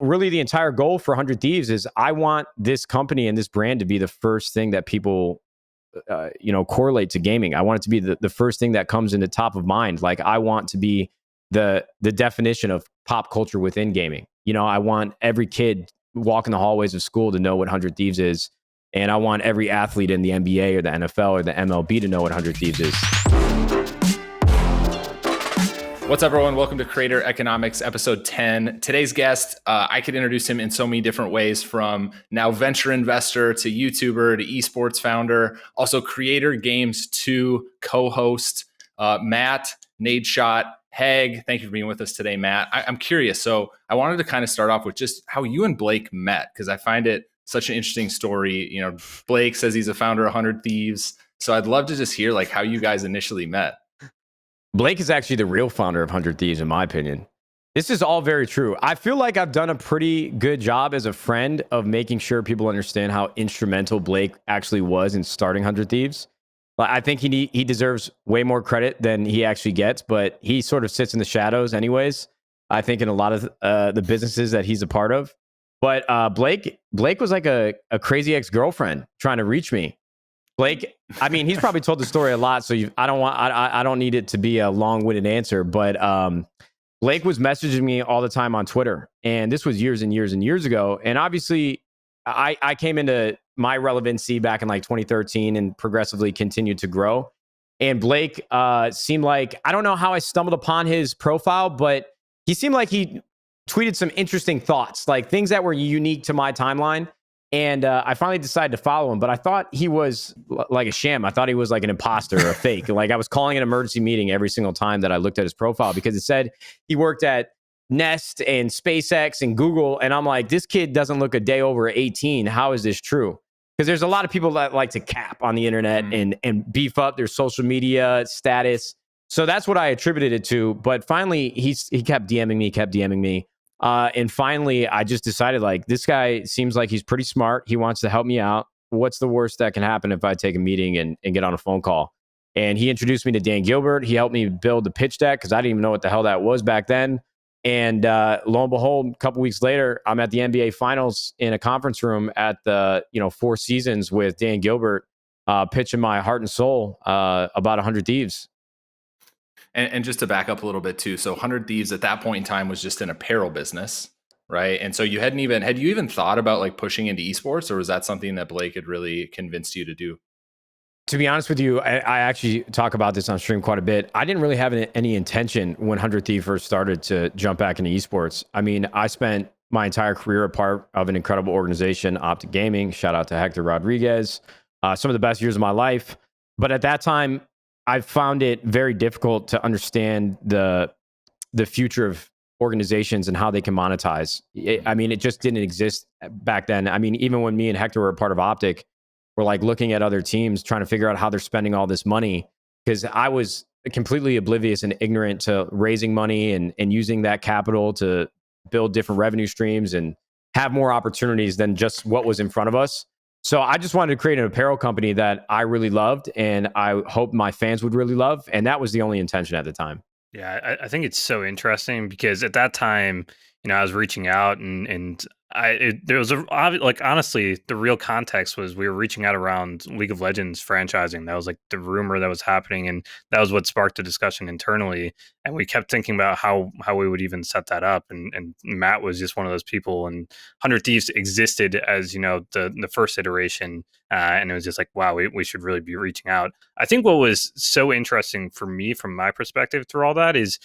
really the entire goal for 100 Thieves is I want this company and this brand to be the first thing that people correlate to gaming. I want it to be the first thing that comes into top of mind. Like, I want to be the definition of pop culture within gaming. I want every kid walking the hallways of school to know what 100 Thieves is. And I want every athlete in the NBA or the NFL or the MLB to know what 100 Thieves is. What's up, everyone? Welcome to Creator Economics, episode 10. Today's guest, I could introduce him in so many different ways, from now venture investor to YouTuber to esports founder, also Creator Games 2 co-host, Matt Nadeshot. Heg, thank you for being with us today, Matt. I'm curious. So I wanted to kind of start off with just how you and Blake met, because I find it such an interesting story. Blake says he's a founder of 100 Thieves. So I'd love to just hear like how you guys initially met. Blake is actually the real founder of 100 Thieves, in my opinion. This is all very true. I feel like I've done a pretty good job as a friend of making sure people understand how instrumental Blake actually was in starting 100 Thieves. I think he deserves way more credit than he actually gets, but he sort of sits in the shadows anyways, I think, in a lot of the businesses that he's a part of. But Blake was like a crazy ex-girlfriend trying to reach me. Blake, I mean, he's probably told the story a lot, so I don't need it to be a long-winded answer. But Blake was messaging me all the time on Twitter, and this was years and years and years ago. And obviously, I came into my relevancy back in like 2013 and progressively continued to grow. And Blake seemed like, I don't know how I stumbled upon his profile, but he seemed like he tweeted some interesting thoughts, like things that were unique to my timeline. And I finally decided to follow him, but I thought he was like a sham. I thought he was like an imposter or a fake. Like, I was calling an emergency meeting every single time that I looked at his profile, because it said he worked at Nest and SpaceX and Google. And I'm like, this kid doesn't look a day over 18. How is this true? Because there's a lot of people that like to cap on the internet and beef up their social media status. So that's what I attributed it to. But finally, he kept DMing me. And finally, I just decided, like, this guy seems like he's pretty smart. He wants to help me out. What's the worst that can happen if I take a meeting and get on a phone call? And he introduced me to Dan Gilbert. He helped me build the pitch deck, because I didn't even know what the hell that was back then. And lo and behold, a couple weeks later, I'm at the NBA Finals in a conference room at the Four Seasons with Dan Gilbert, pitching my heart and soul about 100 Thieves. And just to back up a little bit too, so 100 Thieves at that point in time was just an apparel business, right? And so you had you even thought about like pushing into esports, or was that something that Blake had really convinced you to do? To be honest with you, I actually talk about this on stream quite a bit. I didn't really have any intention when 100 Thieves first started to jump back into esports. I mean, I spent my entire career a part of an incredible organization, Optic Gaming. Shout out to Hector Rodriguez. Some of the best years of my life. But at that time, I found it very difficult to understand the future of organizations and how they can monetize. It just didn't exist back then. I mean, even when me and Hector were a part of Optic, we're like looking at other teams, trying to figure out how they're spending all this money, because I was completely oblivious and ignorant to raising money and using that capital to build different revenue streams and have more opportunities than just what was in front of us. So I just wanted to create an apparel company that I really loved, and I hope my fans would really love. And that was the only intention at the time. Yeah, I think it's so interesting, because at that time, I was reaching out and there was honestly, the real context was we were reaching out around League of Legends franchising. That was like the rumor that was happening, and that was what sparked the discussion internally. And we kept thinking about how we would even set that up. And Matt was just one of those people. And 100 Thieves existed as the first iteration, and it was just like, wow, we should really be reaching out. I think what was so interesting for me from my perspective through all that is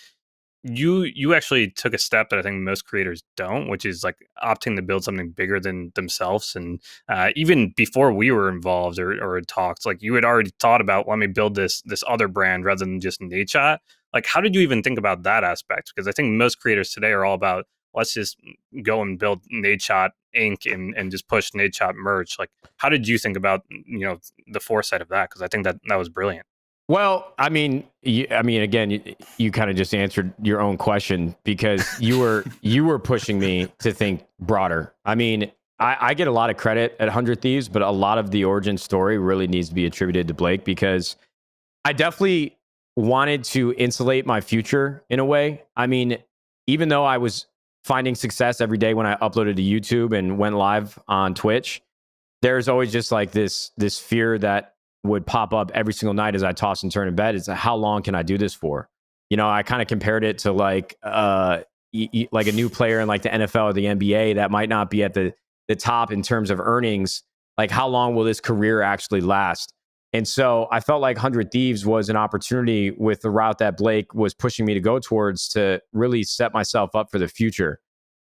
you actually took a step that I think most creators don't, which is like opting to build something bigger than themselves. And even before we were involved or had talked, like, you had already thought about, let me build this other brand rather than just Nadeshot. Like, how did you even think about that aspect? Because I think most creators today are all about, let's just go and build Nadeshot Inc. and just push Nadeshot merch. Like, how did you think about the foresight of that? Because I think that was brilliant. Well, again, you kind of just answered your own question, because you were pushing me to think broader. I mean, I get a lot of credit at 100 Thieves, but a lot of the origin story really needs to be attributed to Blake, because I definitely wanted to insulate my future in a way. I mean, even though I was finding success every day when I uploaded to YouTube and went live on Twitch, there's always just like this fear that would pop up every single night as I toss and turn in bed. Is how long can I do this for? You know, I kind of compared it to like like a new player in like the NFL or the NBA that might not be at the top in terms of earnings. Like, how long will this career actually last? And so I felt like 100 Thieves was an opportunity with the route that Blake was pushing me to go towards to really set myself up for the future.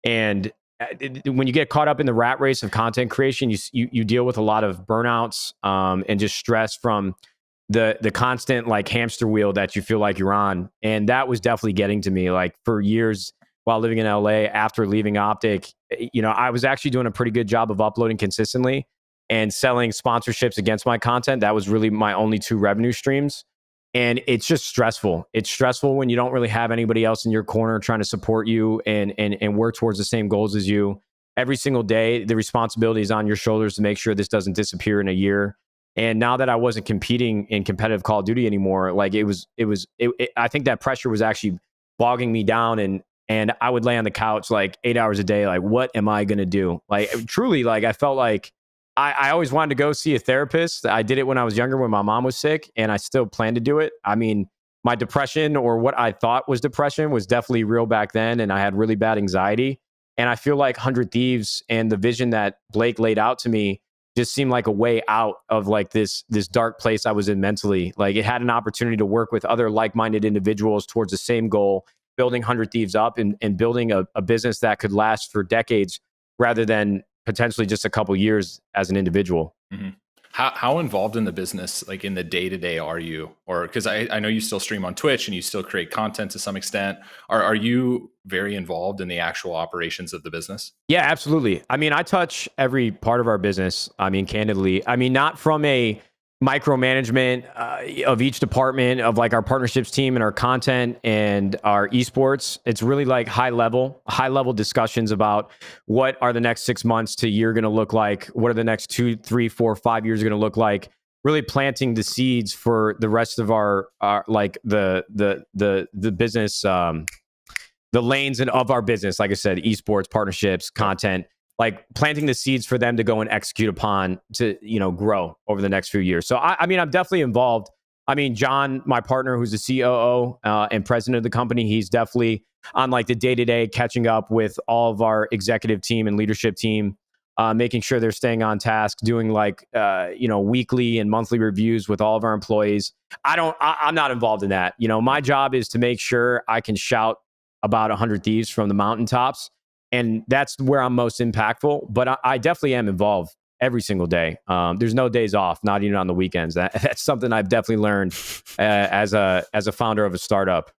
And when you get caught up in the rat race of content creation, you deal with a lot of burnouts and just stress from the constant like hamster wheel that you feel like you're on. And that was definitely getting to me. Like, for years while living in LA after leaving Optic, you know, I was actually doing a pretty good job of uploading consistently and selling sponsorships against my content. That was really my only two revenue streams. And it's just stressful. It's stressful when you don't really have anybody else in your corner trying to support you and work towards the same goals as you. Every single day, the responsibility is on your shoulders to make sure this doesn't disappear in a year. And now that I wasn't competing in competitive Call of Duty anymore, like I think that pressure was actually bogging me down, and I would lay on the couch like 8 hours a day. Like, what am I going to do? Like, truly, like I felt like I always wanted to go see a therapist. I did it when I was younger, when my mom was sick, and I still plan to do it. I mean, my depression, or what I thought was depression, was definitely real back then, and I had really bad anxiety. And I feel like 100 Thieves and the vision that Blake laid out to me just seemed like a way out of like this dark place I was in mentally. Like, it had an opportunity to work with other like-minded individuals towards the same goal, building 100 Thieves up and building a business that could last for decades rather than potentially just a couple years as an individual. Mm-hmm. How involved in the business, like in the day-to-day, are you? Or because I know you still stream on Twitch and you still create content to some extent. Are you very involved in the actual operations of the business? Yeah, absolutely. I mean, I touch every part of our business. I mean, candidly, I mean, not from a micromanagement of each department of like our partnerships team and our content and our esports. It's really like high level discussions about what are the next 6 months to a year going to look like? What are the next 2, 3, 4, 5 years going to look like? Really planting the seeds for the rest of our like the business, the lanes and of our business. Like I said, esports, partnerships, content, like planting the seeds for them to go and execute upon to, you know, grow over the next few years. So I mean, I'm definitely involved. I mean, John, my partner, who's the COO and president of the company, he's definitely on like the day-to-day catching up with all of our executive team and leadership team, making sure they're staying on task, doing like, you know, weekly and monthly reviews with all of our employees. I'm not involved in that. You know, my job is to make sure I can shout about 100 Thieves from the mountaintops. And that's where I'm most impactful. But I definitely am involved every single day. There's no days off, not even on the weekends. That's something I've definitely learned as a founder of a startup.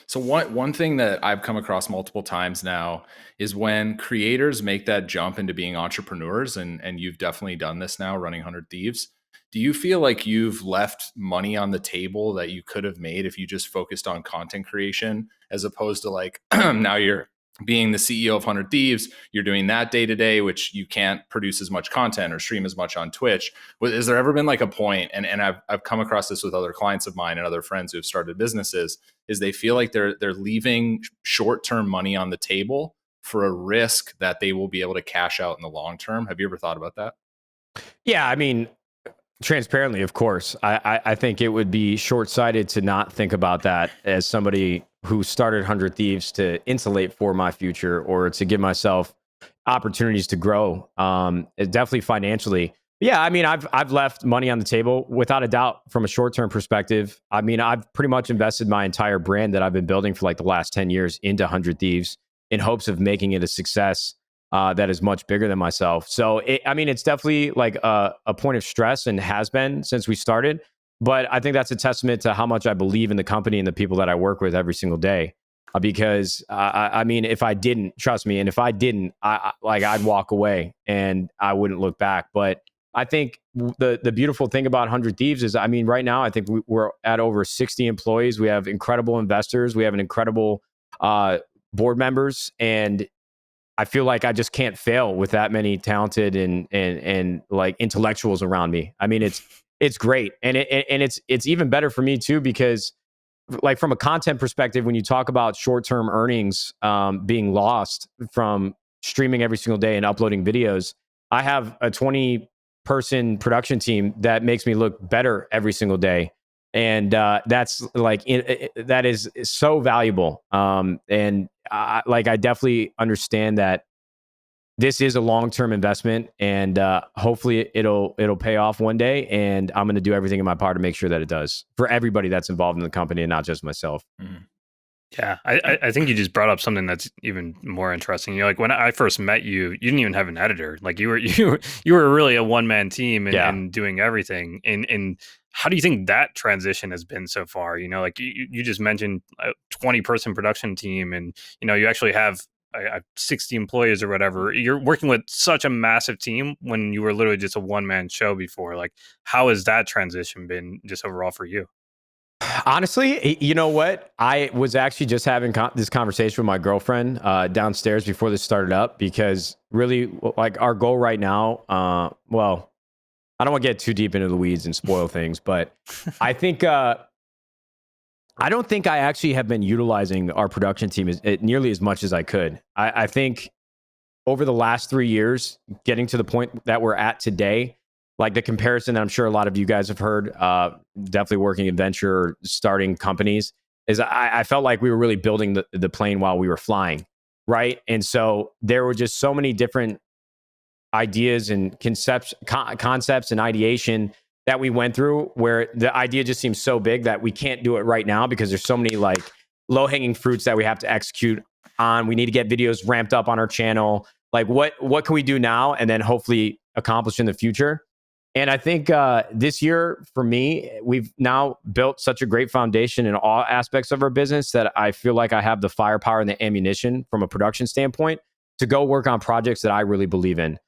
So one thing that I've come across multiple times now is when creators make that jump into being entrepreneurs, and you've definitely done this now running 100 Thieves. Do you feel like you've left money on the table that you could have made if you just focused on content creation, as opposed to like now you're being the CEO of 100 Thieves, you're doing that day to day, which you can't produce as much content or stream as much on Twitch. Has there ever been like a point, and I've come across this with other clients of mine and other friends who have started businesses, is they feel like they're leaving short-term money on the table for a risk that they will be able to cash out in the long term? Have you ever thought about that? Yeah, I mean, transparently, of course. I think it would be short-sighted to not think about that as somebody who started 100 Thieves to insulate for my future or to give myself opportunities to grow. Definitely financially. Yeah, I mean, I've left money on the table without a doubt from a short-term perspective. I mean, I've pretty much invested my entire brand that I've been building for like the last 10 years into 100 Thieves in hopes of making it a success that is much bigger than myself. So, I mean, it's definitely like a point of stress and has been since we started. But I think that's a testament to how much I believe in the company and the people that I work with every single day. Because I mean, if I didn't, trust me, and if I didn't, I'd walk away and I wouldn't look back. But I think the beautiful thing about 100 Thieves is, I mean, right now, I think we're at over 60 employees. We have incredible investors. We have an incredible board members, and I feel like I just can't fail with that many talented and like intellectuals around me. I mean, it's great, and it's even better for me too, because like from a content perspective, when you talk about short-term earnings being lost from streaming every single day and uploading videos, I have a 20-person production team that makes me look better every single day. And that's like, that is so valuable. And I definitely understand that this is a long-term investment, and hopefully it'll pay off one day. And I'm going to do everything in my power to make sure that it does for everybody that's involved in the company and not just myself. Mhm. Yeah, I think you just brought up something that's even more interesting. You know, like when I first met you, you didn't even have an editor. Like you were really a one-man team and doing everything. And how do you think that transition has been so far? You know, like you just mentioned a 20-person production team, and you know you actually have 60 employees or whatever. You're working with such a massive team when you were literally just a one-man show before. Like, how has that transition been just overall for you? Honestly, you know what? I was actually just having this conversation with my girlfriend downstairs before this started up, because really, like, our goal right now, well, I don't want to get too deep into the weeds and spoil things, but I think I don't think I actually have been utilizing our production team nearly as much as I could. I think over the last 3 years, getting to the point that we're at today, like the comparison that I'm sure a lot of you guys have heard, definitely working in venture or starting companies, is I felt like we were really building the plane while we were flying, right? And so there were just so many different ideas and concepts and ideation that we went through, where the idea just seems so big that we can't do it right now because there's so many like low hanging fruits that we have to execute on. We need to get videos ramped up on our channel. Like what can we do now and then hopefully accomplish in the future? And I think this year for me, we've now built such a great foundation in all aspects of our business that I feel like I have the firepower and the ammunition from a production standpoint to go work on projects that I really believe in.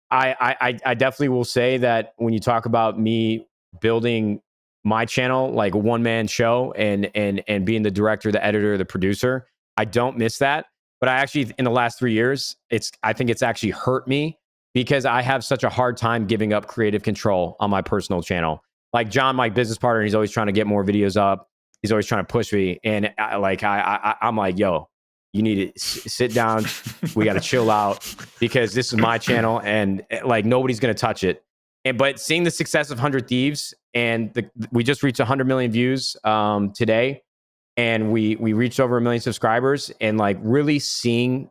I definitely will say that when you talk about me building my channel like a one man show and being the director, the editor, the producer, I don't miss that. But I actually, in the last 3 years, I think it's actually hurt me because I have such a hard time giving up creative control on my personal channel. Like John, my business partner, he's always trying to get more videos up. He's always trying to push me, and I'm like, yo, you need to sit down. We got to chill out because this is my channel and like nobody's going to touch it. But seeing the success of 100 Thieves, and we just reached 100 million views today, and we reached over 1 million subscribers, and like really seeing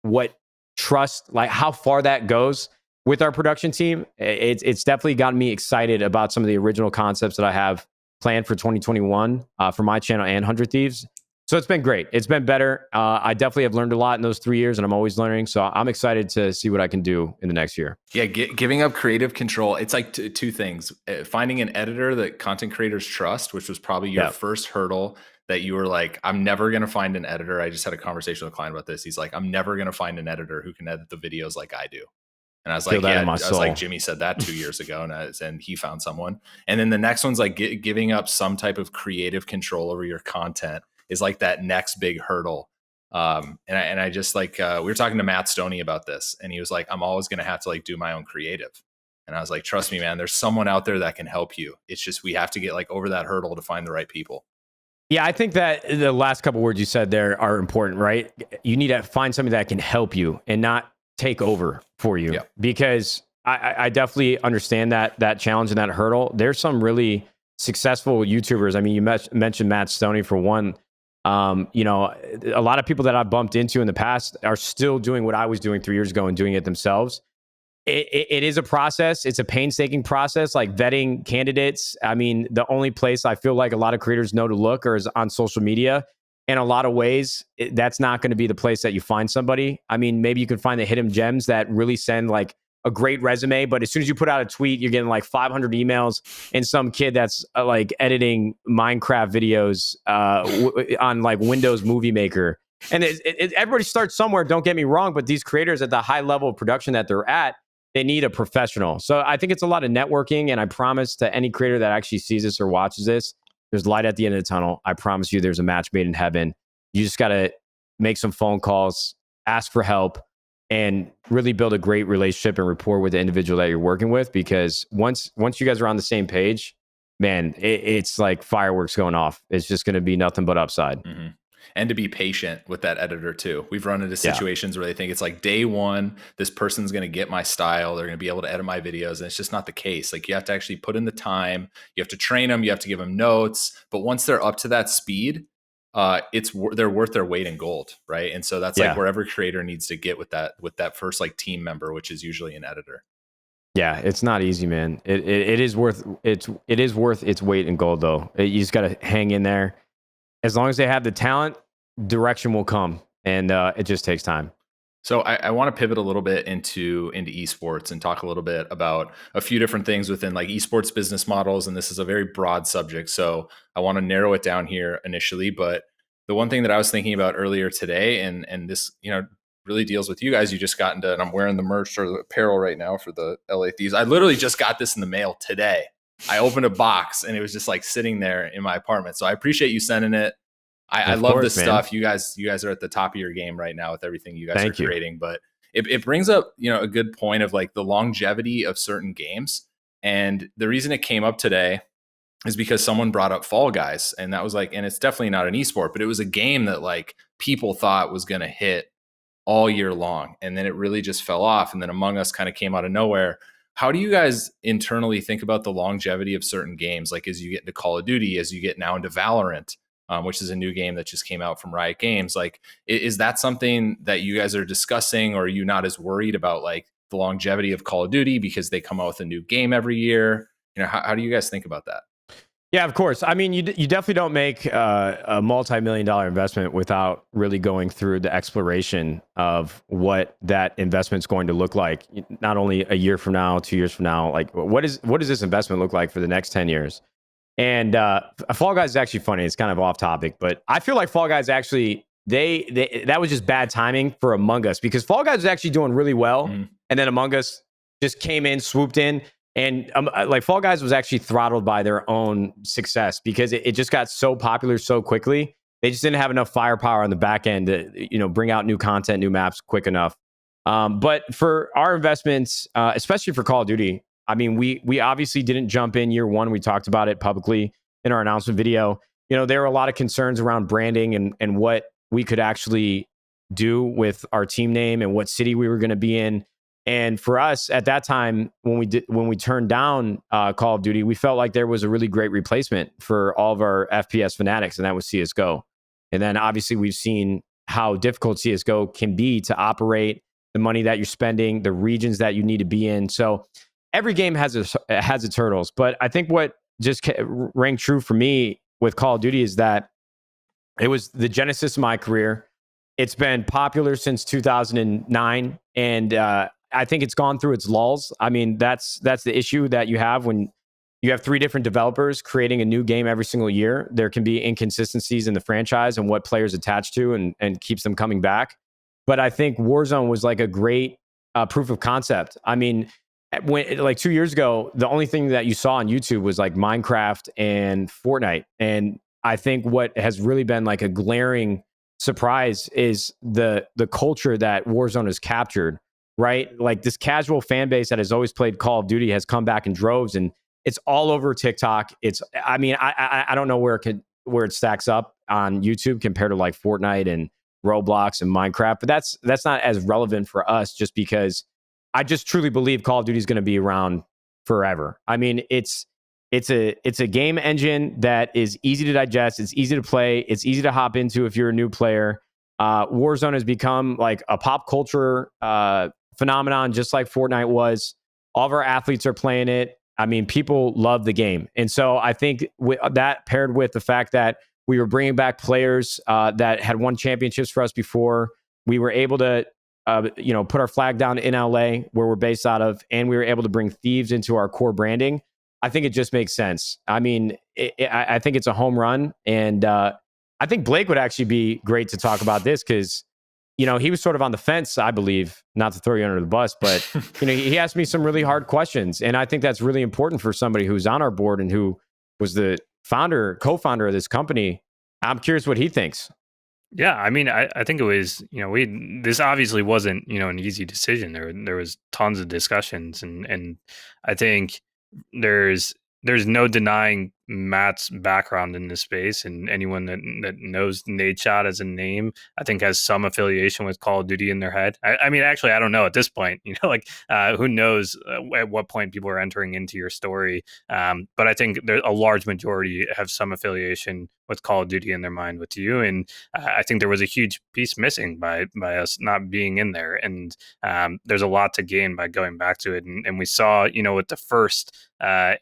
what trust, like how far that goes with our production team, it's definitely gotten me excited about some of the original concepts that I have planned for 2021 for my channel and 100 Thieves. So it's been great. It's been better. I definitely have learned a lot in those 3 years, and I'm always learning. So I'm excited to see what I can do in the next year. Yeah, giving up creative control. It's like two things. Finding an editor that content creators trust, which was probably your first hurdle that you were like, I'm never going to find an editor. I just had a conversation with a client about this. He's like, I'm never going to find an editor who can edit the videos like I do. And I was like, yeah, I was like, Jimmy said that 2 years ago, and he found someone. And then the next one's like giving up some type of creative control over your content is like that next big hurdle. And I just like, we were talking to Matt Stoney about this, and he was like, I'm always going to have to like do my own creative. And I was like, trust me, man, there's someone out there that can help you. It's just, we have to get like over that hurdle to find the right people. Yeah, I think that the last couple words you said there are important, right? You need to find somebody that can help you and not take over for you, because I definitely understand that challenge and that hurdle. There's some really successful YouTubers. I mean, you mentioned Matt Stoney for one. You know, a lot of people that I've bumped into in the past are still doing what I was doing 3 years ago and doing it themselves. It is a process. It's a painstaking process, like vetting candidates. I mean, the only place I feel like a lot of creators know to look is on social media. In a lot of ways, that's not going to be the place that you find somebody. I mean, maybe you can find the hidden gems that really send like a great resume, but as soon as you put out a tweet, you're getting like 500 emails and some kid that's like editing Minecraft videos on like Windows Movie Maker. And everybody starts somewhere, don't get me wrong, but these creators at the high level of production that they're at, they need a professional. So I think it's a lot of networking, and I promise to any creator that actually sees this or watches this, there's light at the end of the tunnel. I promise you there's a match made in heaven. You just got to make some phone calls, ask for help, and really build a great relationship and rapport with the individual that you're working with, because once you guys are on the same page, man, it's like fireworks going off. It's just going to be nothing but upside. Mm-hmm. And to be patient with that editor too. We've run into Yeah. situations where they think it's like day one, this person's going to get my style. They're going to be able to edit my videos. And it's just not the case. Like you have to actually put in the time, you have to train them, you have to give them notes. But once they're up to that speed, they're worth their weight in gold. Right. And so that's like where every creator needs to get with that first like team member, which is usually an editor. Yeah, it's not easy, man. It is worth its weight in gold though. You just got to hang in there. As long as they have the talent, direction will come, and it just takes time. So I want to pivot a little bit into esports and talk a little bit about a few different things within like esports business models. And this is a very broad subject. So I want to narrow it down here initially. But the one thing that I was thinking about earlier today, and this, really deals with you guys. You just got into, and I'm wearing the merch or the apparel right now for the LA Thieves. I literally just got this in the mail today. I opened a box and it was just like sitting there in my apartment. So I appreciate you sending it. I love this stuff. You guys are at the top of your game right now with everything you guys are creating. But it brings up, a good point of like the longevity of certain games. And the reason it came up today is because someone brought up Fall Guys. And that was like, and it's definitely not an esport, but it was a game that like people thought was going to hit all year long. And then it really just fell off. And then Among Us kind of came out of nowhere. How do you guys internally think about the longevity of certain games? Like as you get into Call of Duty, as you get now into Valorant, which is a new game that just came out from Riot Games. Like, is that something that you guys are discussing, or are you not as worried about like the longevity of Call of Duty because they come out with a new game every year? How do you guys think about that? Yeah, of course. I mean, you definitely don't make a multi-million-dollar investment without really going through the exploration of what that investment's going to look like. Not only a year from now, 2 years from now, like what does this investment look like for the next 10 years? And Fall Guys is actually funny. It's kind of off topic, but I feel like Fall Guys actually that was just bad timing for Among Us, because Fall Guys was actually doing really well, and then Among Us just came in, swooped in. And like Fall Guys was actually throttled by their own success, because it just got so popular so quickly. They just didn't have enough firepower on the back end to bring out new content, new maps quick enough. But for our investments, especially for Call of Duty, I mean, we obviously didn't jump in year one. We talked about it publicly in our announcement video. There were a lot of concerns around branding and what we could actually do with our team name and what city we were going to be in. And for us at that time, when we turned down Call of Duty, we felt like there was a really great replacement for all of our FPS fanatics, and that was CS:GO. And then obviously we've seen how difficult CS:GO can be to operate, the money that you're spending, the regions that you need to be in. So every game has its hurdles. But I think what just rang true for me with Call of Duty is that it was the genesis of my career. It's been popular since 2009, and I think it's gone through its lulls. I mean, that's the issue that you have when you have three different developers creating a new game every single year. There can be inconsistencies in the franchise and what players attach to and keeps them coming back. But I think Warzone was like a great proof of concept. I mean, when like 2 years ago, the only thing that you saw on YouTube was like Minecraft and Fortnite. And I think what has really been like a glaring surprise is the culture that Warzone has captured, right? Like this casual fan base that has always played Call of Duty has come back in droves, and it's all over TikTok. I mean, I don't know where it stacks up on YouTube compared to like Fortnite and Roblox and Minecraft, but that's not as relevant for us, just because I just truly believe Call of Duty is going to be around forever. I mean, it's a game engine that is easy to digest. It's easy to play. It's easy to hop into if you're a new player. Warzone has become like a pop culture phenomenon, just like Fortnite was. All of our athletes are playing it. I mean, people love the game. And so I think with that, paired with the fact that we were bringing back players that had won championships for us before, we were able to put our flag down in LA, where we're based out of, and we were able to bring Thieves into our core branding. I think it just makes sense. I mean, I think it's a home run. And I think Blake would actually be great to talk about this, because, he was sort of on the fence, I believe, not to throw you under the bus, but, he asked me some really hard questions. And I think that's really important for somebody who's on our board and who was the co-founder of this company. I'm curious what he thinks. Yeah, I mean, I think it was, this obviously wasn't, an easy decision. There was tons of discussions, and I think there's there's no denying Matt's background in this space, and anyone that knows Nadeshot as a name, I think, has some affiliation with Call of Duty in their head. I mean, actually, I don't know at this point. Like who knows at what point people are entering into your story. But I think there a large majority have some affiliation with Call of Duty in their mind with you, and I think there was a huge piece missing by us not being in there, and there's a lot to gain by going back to it, and we saw, with the first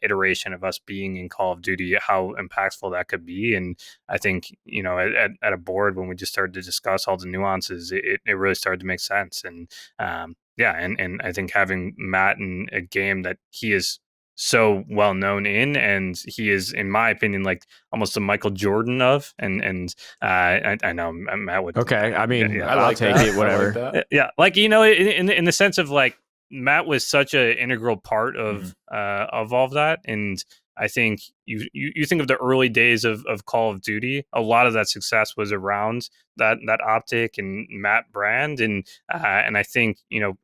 iteration of us being in Call of Duty, how impactful that could be. And I think, at a board, when we just started to discuss all the nuances, it really started to make sense. And yeah, and I think having Matt in a game that he is so well known in, and he is, in my opinion, like almost a Michael Jordan of, and I know Matt would. Okay, I mean, I I'll like take that. it, whatever. I like that. Yeah, like in the sense of like Matt was such an integral part of all of that, and I think you think of the early days of Call of Duty, a lot of that success was around that optic and Matt brand, and I think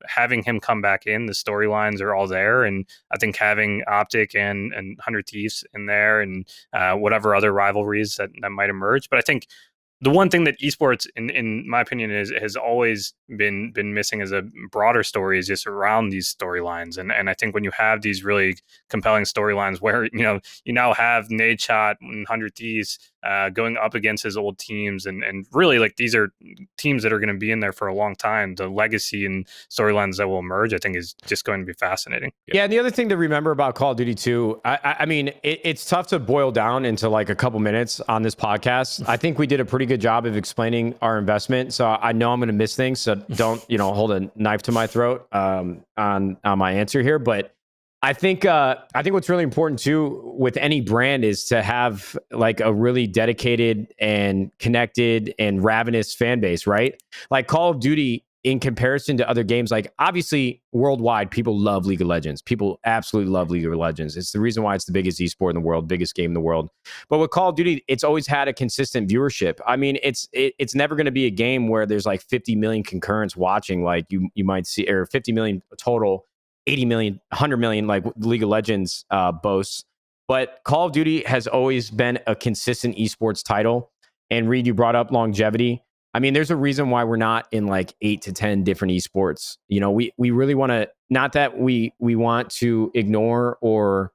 having him come back in, the storylines are all there, and I think having optic and 100 Thieves in there, and whatever other rivalries that might emerge, but I think the one thing that esports, in my opinion, has always been missing as a broader story is just around these storylines. And I think when you have these really compelling storylines where, you now have Nadeshot and 100 Thieves going up against his old teams, and really like these are teams that are going to be in there for a long time. The legacy and storylines that will emerge, I think, is just going to be fascinating. Yeah, and the other thing to remember about Call of Duty 2, I mean, it's tough to boil down into like a couple minutes on this podcast. I think we did a pretty good job of explaining our investment, so I know I'm going to miss things. So don't hold a knife to my throat on my answer here. But I think what's really important too with any brand is to have like a really dedicated and connected and ravenous fan base, right? Like Call of Duty, in comparison to other games, like obviously worldwide, people love League of Legends. People absolutely love League of Legends. It's the reason why it's the biggest esport in the world, biggest game in the world. But with Call of Duty, it's always had a consistent viewership. I mean, it's never going to be a game where there's like 50 million concurrents watching, like you might see, or 50 million total, 80 million, 100 million, like League of Legends boasts. But Call of Duty has always been a consistent esports title. And Reed, you brought up longevity. I mean, there's a reason why we're not in like 8 to 10 different esports. We really want to, not that we want to ignore or,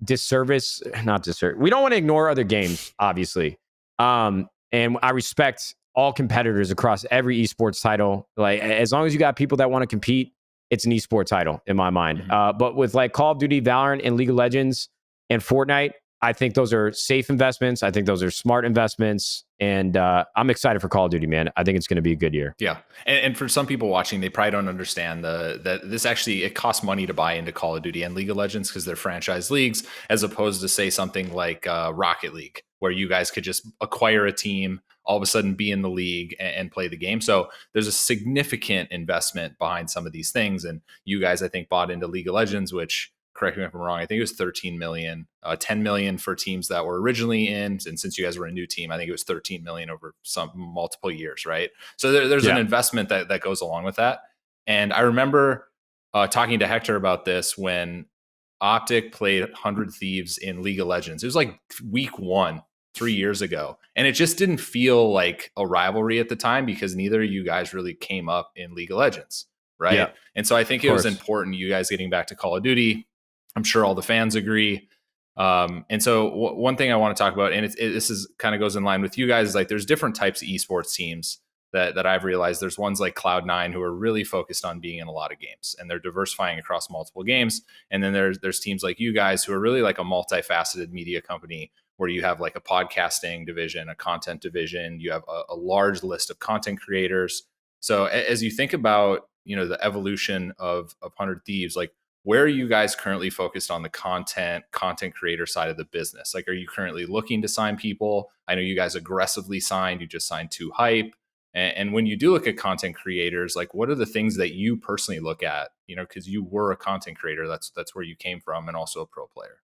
disservice, not disservice. We don't want to ignore other games, obviously. And I respect all competitors across every esports title. Like, as long as you got people that want to compete, it's an esport title in my mind. But with like Call of Duty, Valorant, and League of Legends and Fortnite, I think those are safe investments. I think those are smart investments. And I'm excited for Call of Duty, man. I think it's going to be a good year. Yeah. And for some people watching, they probably don't understand that this actually, it costs money to buy into Call of Duty and League of Legends because they're franchise leagues, as opposed to say something like Rocket League, where you guys could just acquire a team, all of a sudden be in the league and play the game. So there's a significant investment behind some of these things. And you guys, I think, bought into League of Legends, which, correct me if I'm wrong, I think it was 13 million, 10 million for teams that were originally in. And since you guys were a new team, I think it was 13 million over some multiple years, right? So there's an investment that goes along with that. And I remember talking to Hector about this when Optic played 100 Thieves in League of Legends. It was like week 1, 3 years ago. And it just didn't feel like a rivalry at the time because neither of you guys really came up in League of Legends, right? Yeah, and so I think it was important, you guys getting back to Call of Duty. I'm sure all the fans agree. And so one thing I want to talk about, and this is kind of goes in line with you guys, is like there's different types of esports teams that I've realized. There's ones like Cloud9 who are really focused on being in a lot of games, and they're diversifying across multiple games. And then there's teams like you guys who are really like a multifaceted media company where you have like a podcasting division, a content division, you have a large list of content creators. So as you think about, the evolution of 100 Thieves, like, where are you guys currently focused on the content creator side of the business? Like, are you currently looking to sign people? I know you guys aggressively signed. You just signed 2 Hype. And when you do look at content creators, like, what are the things that you personally look at? Because you were a content creator. That's where you came from, and also a pro player.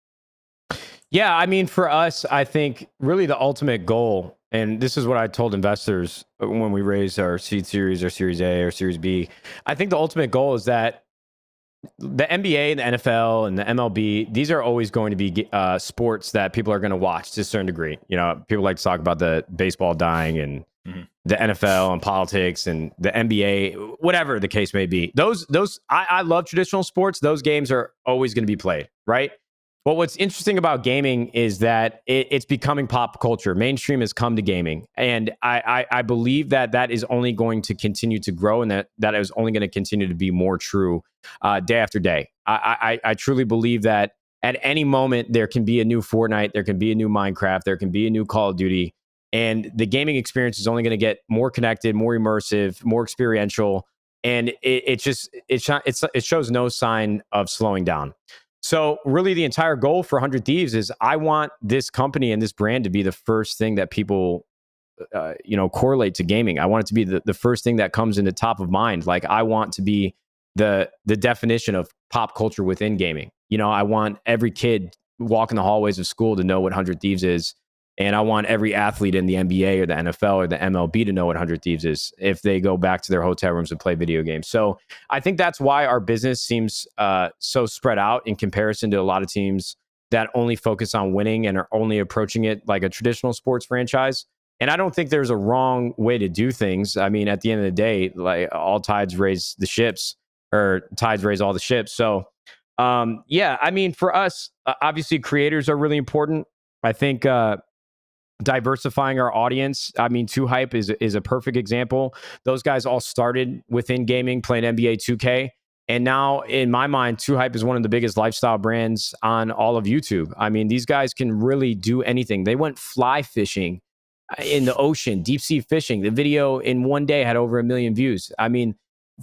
Yeah, I mean, for us, I think really the ultimate goal, and this is what I told investors when we raised our seed series or Series A or Series B, I think the ultimate goal is that the NBA and the NFL and the MLB, these are always going to be sports that people are going to watch to a certain degree. You know, people like to talk about the baseball dying and the NFL and politics and the NBA, whatever the case may be. I love traditional sports. Those games are always going to be played, right? But what's interesting about gaming is that it's becoming pop culture. Mainstream has come to gaming, and I believe that is only going to continue to grow, and that is only going to continue to be more true day after day. I truly believe that at any moment there can be a new Fortnite, there can be a new Minecraft, there can be a new Call of Duty, and the gaming experience is only going to get more connected, more immersive, more experiential, and it shows no sign of slowing down. So really the entire goal for 100 Thieves is I want this company and this brand to be the first thing that people correlate to gaming. I want it to be the first thing that comes into top of mind. Like I want to be the definition of pop culture within gaming. You know, I want every kid walking the hallways of school to know what 100 Thieves is. And I want every athlete in the NBA or the NFL or the MLB to know what 100 Thieves is if they go back to their hotel rooms and play video games. So I think that's why our business seems so spread out in comparison to a lot of teams that only focus on winning and are only approaching it like a traditional sports franchise. And I don't think there's a wrong way to do things. I mean, at the end of the day, like all tides raise the ships, or tides raise all the ships. So yeah, I mean, for us, obviously creators are really important. I think diversifying our audience. I mean, 2Hype is a perfect example. Those guys all started within gaming, playing NBA 2K. And now, in my mind, 2Hype is one of the biggest lifestyle brands on all of YouTube. I mean, these guys can really do anything. They went fly fishing in the ocean, deep sea fishing. The video in one day had over 1 million views. I mean,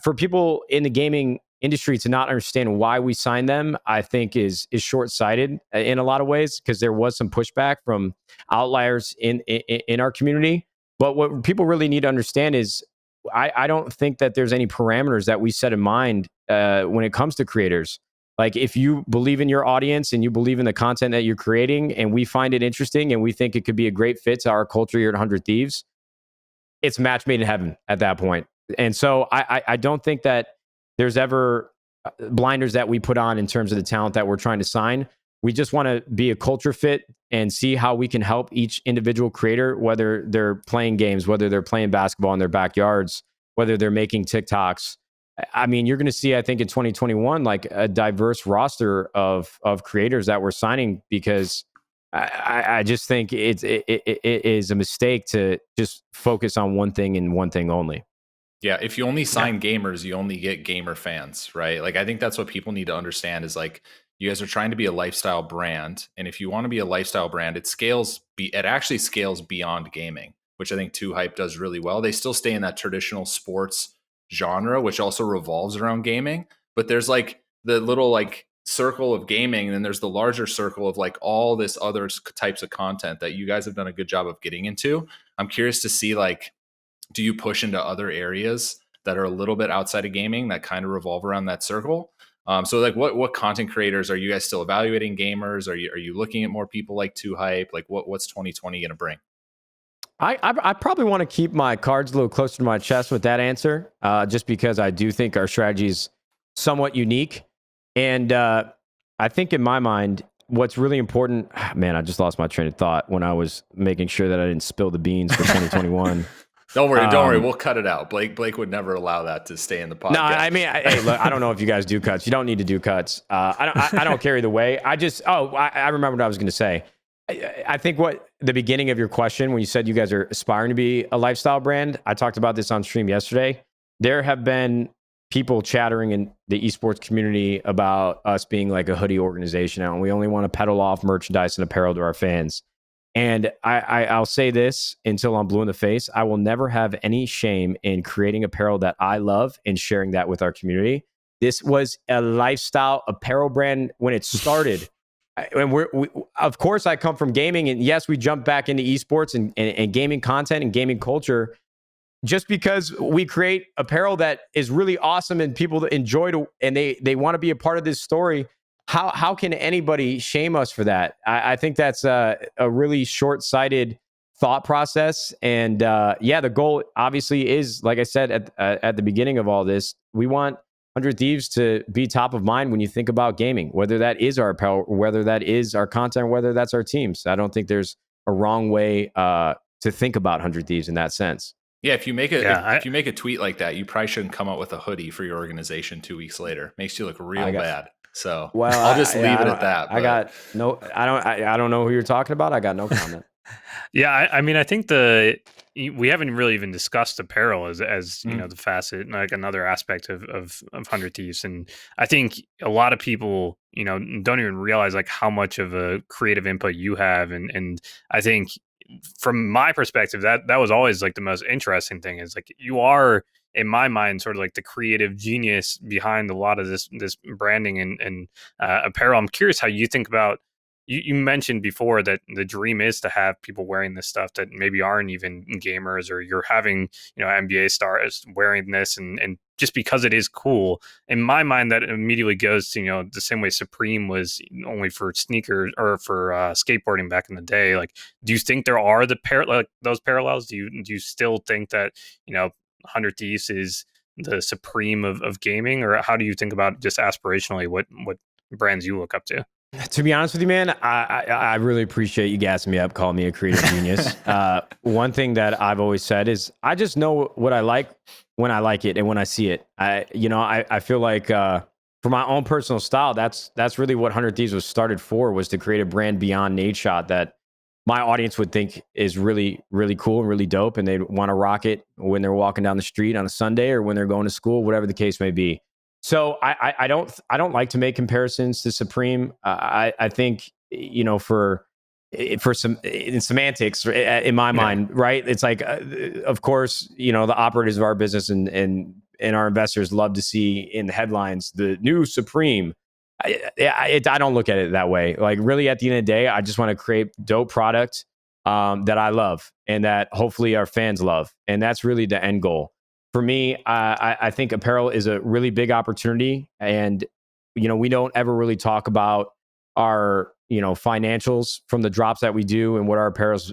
for people in the gaming industry to not understand why we signed them, I think is short-sighted in a lot of ways, because there was some pushback from outliers in our community. But what people really need to understand is I don't think that there's any parameters that we set in mind when it comes to creators. Like if you believe in your audience and you believe in the content that you're creating and we find it interesting and we think it could be a great fit to our culture here at 100 Thieves, it's match made in heaven at that point. And so I don't think that there's ever blinders that we put on in terms of the talent that we're trying to sign. We just want to be a culture fit and see how we can help each individual creator, whether they're playing games, whether they're playing basketball in their backyards, whether they're making TikToks. I mean, you're going to see, I think in 2021, like a diverse roster of creators that we're signing, because I just think it is a mistake to just focus on one thing and one thing only. Yeah, if you only sign gamers, you only get gamer fans, right? Like I think that's what people need to understand is like you guys are trying to be a lifestyle brand, and if you want to be a lifestyle brand, it actually scales beyond gaming, which I think 2Hype does really well. They still stay in that traditional sports genre, which also revolves around gaming, but there's like the little like circle of gaming, and then there's the larger circle of like all this other types of content that you guys have done a good job of getting into. I'm curious to see like, do you push into other areas that are a little bit outside of gaming that kind of revolve around that circle? So like what content creators are you guys still evaluating? Gamers? Are you looking at more people like 2Hype? Like what's 2020 going to bring? I probably want to keep my cards a little closer to my chest with that answer, just because I do think our strategy is somewhat unique. And I think in my mind, what's really important, man, I just lost my train of thought when I was making sure that I didn't spill the beans for 2021. Don't worry. We'll cut it out. Blake would never allow that to stay in the podcast. No, I mean, hey, look, I don't know if you guys do cuts. You don't need to do cuts. I don't care either way. I remember what I was going to say. I think what the beginning of your question, when you said you guys are aspiring to be a lifestyle brand, I talked about this on stream yesterday. There have been people chattering in the esports community about us being like a hoodie organization now, and we only want to peddle off merchandise and apparel to our fans. And I'll say this until I'm blue in the face. I will never have any shame in creating apparel that I love and sharing that with our community. This was a lifestyle apparel brand when it started. And of course, I come from gaming. And yes, we jumped back into esports and gaming content and gaming culture just because we create apparel that is really awesome and people enjoy it and they want to be a part of this story. How can anybody shame us for that? I think that's a really short-sighted thought process. And yeah, the goal obviously is, like I said at the beginning of all this, we want 100 Thieves to be top of mind when you think about gaming, whether that is our apparel, whether that is our content, whether that's our teams. I don't think there's a wrong way to think about 100 Thieves in that sense. Yeah, if you make a Yeah, if you make a tweet like that, you probably shouldn't come out with a hoodie for your organization 2 weeks later. Makes you look real bad. So Well, I'll just leave it at that. I got no. I don't know who you're talking about. I got no comment. Yeah, I mean, I think we haven't really even discussed apparel as you know, the facet, like another aspect of 100 Thieves, and I think a lot of people, you know, don't even realize like how much of a creative input you have, and I think from my perspective, that was always like the most interesting thing is like you are, in my mind, sort of like the creative genius behind a lot of this branding and apparel. I'm curious how you think about. You mentioned before that the dream is to have people wearing this stuff that maybe aren't even gamers, or you're having, you know, NBA stars wearing this, and just because it is cool. In my mind, that immediately goes to, you know, the same way Supreme was only for sneakers or for skateboarding back in the day. Like, do you think there are those parallels? Do you still think that, you know, 100 Thieves is the supreme of gaming, or how do you think about just aspirationally what brands you look up to? To be honest with you, man, I really appreciate you gassing me up, calling me a creative genius. One thing that I've always said is I just know what I like when I like it and when I see it. I feel like for my own personal style, that's really what 100 Thieves was started for, was to create a brand beyond Nadeshot that my audience would think is really, really cool and really dope, and they'd want to rock it when they're walking down the street on a Sunday or when they're going to school, whatever the case may be. So I don't like to make comparisons to Supreme. I think, you know, for some in semantics in my mind, right? It's like, of course, you know, the operators of our business and our investors love to see in the headlines the new Supreme. I don't look at it that way. Like, really, at the end of the day, I just want to create dope product that I love and that hopefully our fans love, and that's really the end goal. For me, I think apparel is a really big opportunity, and you know, we don't ever really talk about our, you know, financials from the drops that we do and what our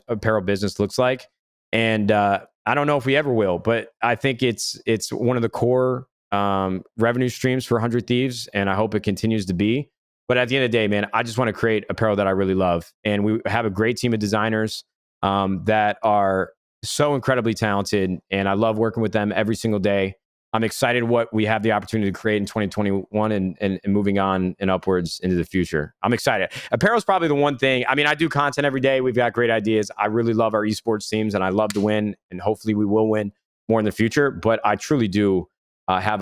apparel business looks like. And I don't know if we ever will, but I think it's one of the core revenue streams for 100 Thieves, and I hope it continues to be. But at the end of the day, man, I just want to create apparel that I really love, and we have a great team of designers that are so incredibly talented, and I love working with them every single day. I'm excited what we have the opportunity to create in 2021 and moving on and upwards into the future. I'm excited. Apparel is probably the one thing. I mean, I do content every day. We've got great ideas. I really love our esports teams, and I love to win, and hopefully we will win more in the future. But I truly do have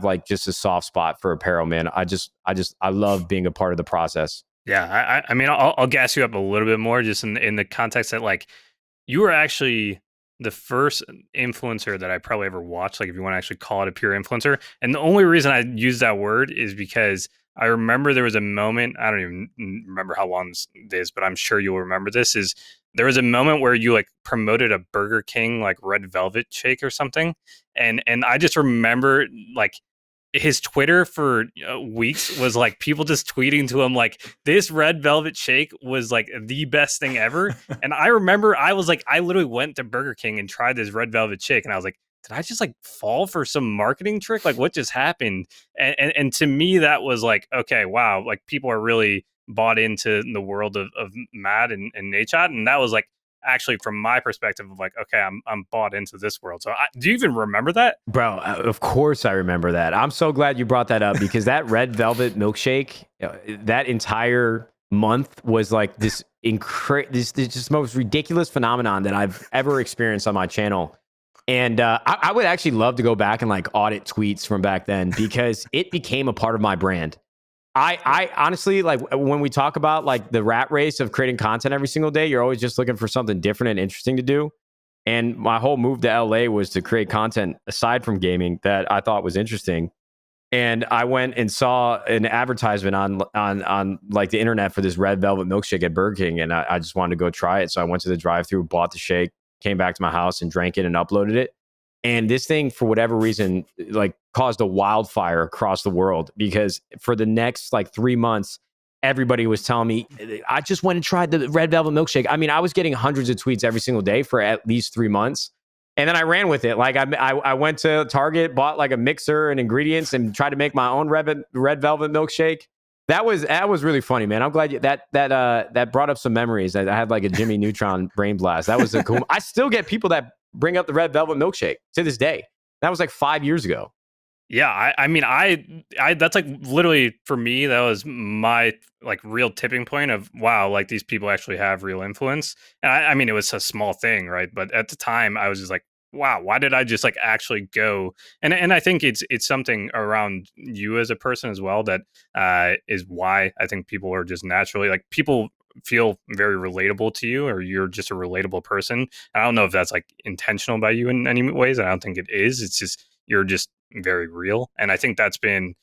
like just a soft spot for apparel, man. I love being a part of the process. Yeah, I mean, I'll gas you up a little bit more just in the context that, like, you were actually the first influencer that I probably ever watched, like, if you want to actually call it a pure influencer. And the only reason I use that word is because I remember there was a moment, I don't even remember how long this is, but I'm sure you'll remember this, is there was a moment where you like promoted a Burger King like red velvet shake or something. And I just remember like his Twitter for weeks was like people just tweeting to him like, this red velvet shake was like the best thing ever. And I remember I was like, I literally went to Burger King and tried this red velvet shake, and I was like, did I just like fall for some marketing trick? Like, what just happened? And to me, that was like, okay, wow, like people are really bought into the world of Mad and Nadeshot. And that was like, actually, from my perspective of like, okay, I'm bought into this world. So do you even remember that? Bro, of course I remember that. I'm so glad you brought that up, because that red velvet milkshake, that entire month was like this just most ridiculous phenomenon that I've ever experienced on my channel. And I would actually love to go back and like audit tweets from back then, because it became a part of my brand. I honestly, like, when we talk about like the rat race of creating content every single day, you're always just looking for something different and interesting to do. And my whole move to LA was to create content aside from gaming that I thought was interesting. And I went and saw an advertisement on like the internet for this red velvet milkshake at Burger King, and I just wanted to go try it. So I went to the drive-thru, bought the shake, came back to my house and drank it and uploaded it. And this thing, for whatever reason, like caused a wildfire across the world, because for the next like 3 months, everybody was telling me, I just went and tried the red velvet milkshake. I mean, I was getting hundreds of tweets every single day for at least 3 months. And then I ran with it. Like I went to Target, bought like a mixer and ingredients, and tried to make my own red velvet milkshake. That was really funny, man. I'm glad that brought up some memories. I had like a Jimmy Neutron brain blast. That was a cool. I still get people that bring up the red velvet milkshake to this day. That was like 5 years ago. Yeah, I mean, I that's like literally for me, that was my like real tipping point of wow, like these people actually have real influence. And I mean, it was a small thing, right? But at the time, I was just like, wow, why did I just like actually go? And I think it's something around you as a person as well that is why I think people are just naturally like people feel very relatable to you, or you're just a relatable person. I don't know if that's like intentional by you in any ways. I don't think it is. It's just you're just very real, and I think that's been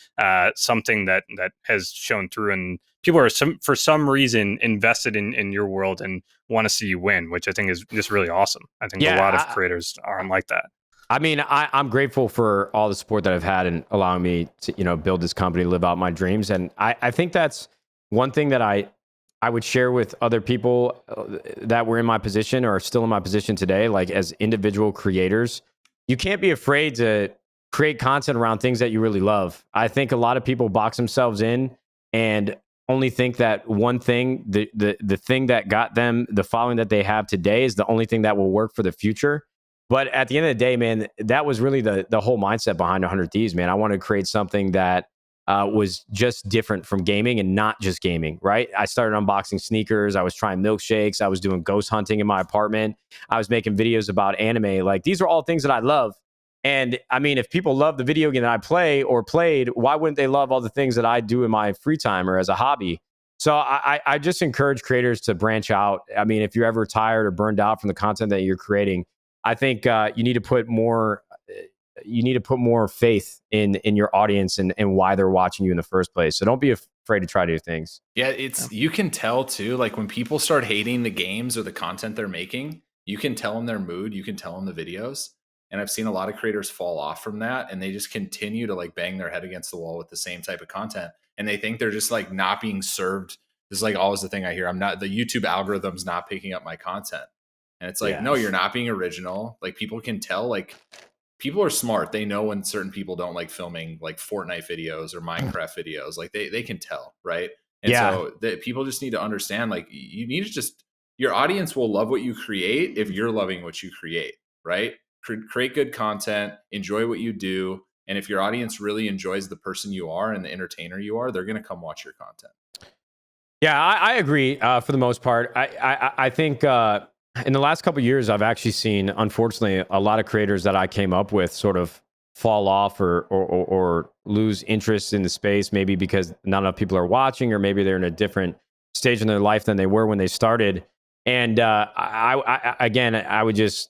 something that has shown through, and people are for some reason invested in your world and want to see you win, which I think is just really awesome. I think a lot of creators aren't like that. I mean, I'm grateful for all the support that I've had and allowing me to, build this company, live out my dreams. And I think that's one thing that I would share with other people that were in my position or are still in my position today, like as individual creators. You can't be afraid to create content around things that you really love. I think a lot of people box themselves in and only think that one thing, the thing that got them the following that they have today is the only thing that will work for the future. But at the end of the day, man, that was really the whole mindset behind 100 Thieves, man. I wanted to create something that was just different from gaming and not just gaming, right? I started unboxing sneakers. I was trying milkshakes. I was doing ghost hunting in my apartment. I was making videos about anime. Like, these are all things that I love. And I mean, if people love the video game that I play or played, why wouldn't they love all the things that I do in my free time or as a hobby? So I just encourage creators to branch out. I mean, if you're ever tired or burned out from the content that you're creating, I think you need to put more faith in your audience and why they're watching you in the first place. So don't be afraid to try new things. Yeah, you can tell too, like when people start hating the games or the content they're making, you can tell in their mood, you can tell in the videos. And I've seen a lot of creators fall off from that, and they just continue to like bang their head against the wall with the same type of content. And they think they're just like not being served. This is like always the thing I hear. The YouTube algorithm's not picking up my content. And it's like, no, you're not being original. Like, people can tell, like, people are smart. They know when certain people don't like filming like Fortnite videos or Minecraft videos. Like they can tell, right? And so people just need to understand, like, you need to just, your audience will love what you create if you're loving what you create, right? Create good content, enjoy what you do. And if your audience really enjoys the person you are and the entertainer you are, they're going to come watch your content. Yeah, I agree for the most part. I think in the last couple of years, I've actually seen, unfortunately, a lot of creators that I came up with sort of fall off or lose interest in the space, maybe because not enough people are watching, or maybe they're in a different stage in their life than they were when they started. And I would just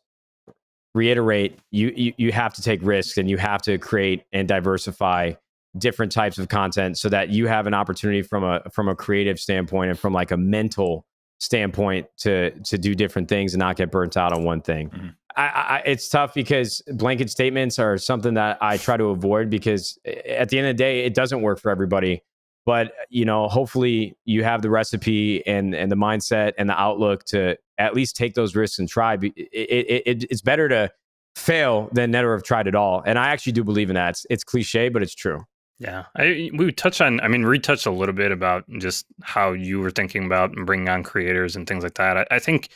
reiterate, you have to take risks, and you have to create and diversify different types of content so that you have an opportunity from a creative standpoint and from like a mental standpoint to do different things and not get burnt out on one thing. Mm-hmm. It's tough because blanket statements are something that I try to avoid, because at the end of the day, it doesn't work for everybody. But hopefully you have the recipe and the mindset and the outlook to at least take those risks and try. It's better to fail than never have tried at all. And I actually do believe in that. It's cliche, but it's true. Yeah, we touched on. I mean, Reed touched a little bit about just how you were thinking about bringing on creators and things like that. I think,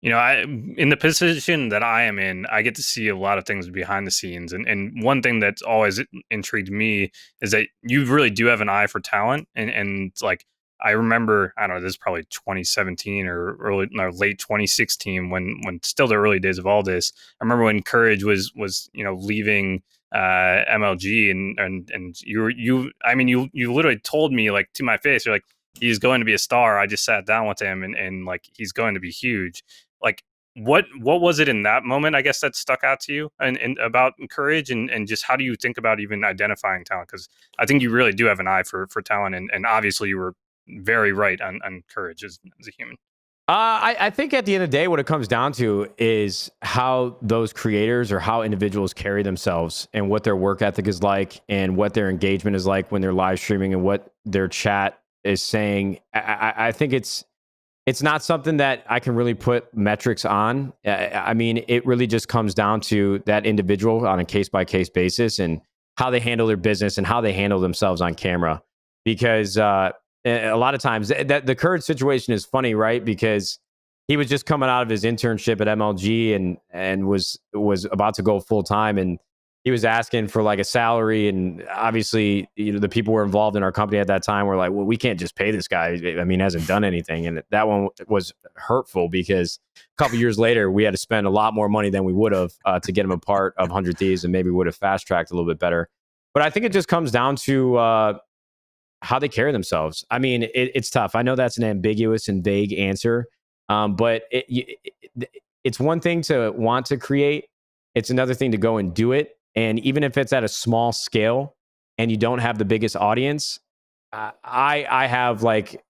in the position that I am in, I get to see a lot of things behind the scenes. And one thing that's always intrigued me is that you really do have an eye for talent. And like, I remember, I don't know, this is probably 2017 or late 2016 when still the early days of all this. I remember when Courage was leaving MLG and you literally told me, like, to my face, you're like, he's going to be a star. I just sat down with him and like, he's going to be huge. Like, what was it in that moment, I guess, that stuck out to you and about Courage and just how do you think about even identifying talent? Because I think you really do have an eye for talent, and obviously you were very right on Courage as a human. I think at the end of the day, what it comes down to is how those creators or how individuals carry themselves and what their work ethic is like and what their engagement is like when they're live streaming and what their chat is saying. I think it's it's not something that I can really put metrics on. I mean, it really just comes down to that individual on a case by case basis and how they handle their business and how they handle themselves on camera. Because a lot of times that the current situation is funny, right? Because he was just coming out of his internship at MLG and was about to go full time, and he was asking for like a salary, and obviously, the people who were involved in our company at that time were like, well, we can't just pay this guy. I mean, he hasn't done anything. And that one was hurtful because a couple years later, we had to spend a lot more money than we would have to get him a part of 100 Thieves, and maybe would have fast tracked a little bit better. But I think it just comes down to how they carry themselves. I mean, it's tough. I know that's an ambiguous and vague answer, but it's one thing to want to create. It's another thing to go and do it. And even if it's at a small scale and you don't have the biggest audience, I have like,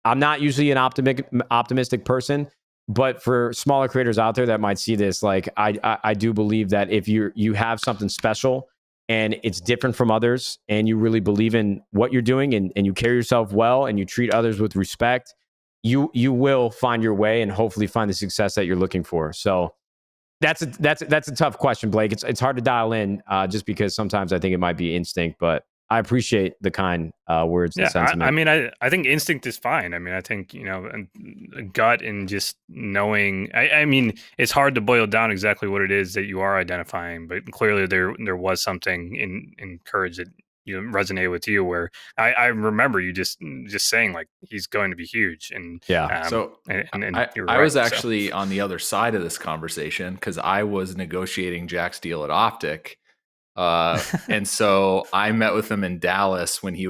I'm not usually an optimistic person, but for smaller creators out there that might see this, like I do believe that if you have something special and it's different from others and you really believe in what you're doing and you carry yourself well and you treat others with respect, you will find your way and hopefully find the success that you're looking for. So that's a tough question, Blake. It's hard to dial in just because sometimes I think it might be instinct, but I appreciate the kind words and sentiment. I mean, I think instinct is fine. I mean, I think, gut and just knowing, I mean, it's hard to boil down exactly what it is that you are identifying, but clearly there was something in courage that resonate with you, where I remember you just saying like he's going to be huge. And I was actually on the other side of this conversation because I was negotiating Jack's deal at Optic. And so I met with him in Dallas when he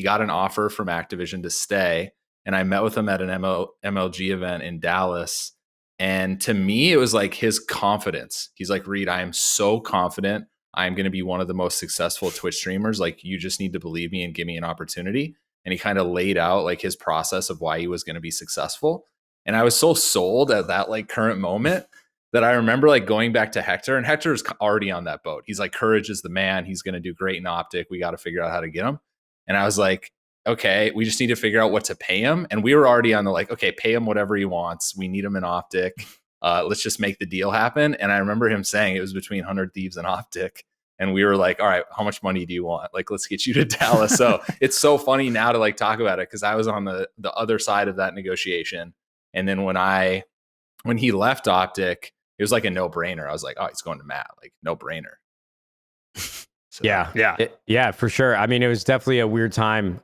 got an offer from Activision to stay, and I met with him at an MLG event in Dallas. And to me, it was like his confidence. He's like, Reed, I am so confident I'm going to be one of the most successful Twitch streamers. Like, you just need to believe me and give me an opportunity. And he kind of laid out like his process of why he was going to be successful. And I was so sold at that like current moment that I remember like going back to Hector, and Hector's already on that boat. He's like, courage is the man. He's going to do great in Optic. We got to figure out how to get him. And I was like, okay, we just need to figure out what to pay him. And we were already on the like, okay, pay him whatever he wants. We need him in Optic. Let's just make the deal happen. And I remember him saying it was between 100 Thieves and Optic. And we were like, all right, how much money do you want? Like, let's get you to Dallas. So it's so funny now to like talk about it because I was on the other side of that negotiation. And then when he left Optic, it was like a no-brainer. I was like, oh, he's going to Matt, like no-brainer. So, yeah, for sure. I mean, it was definitely a weird time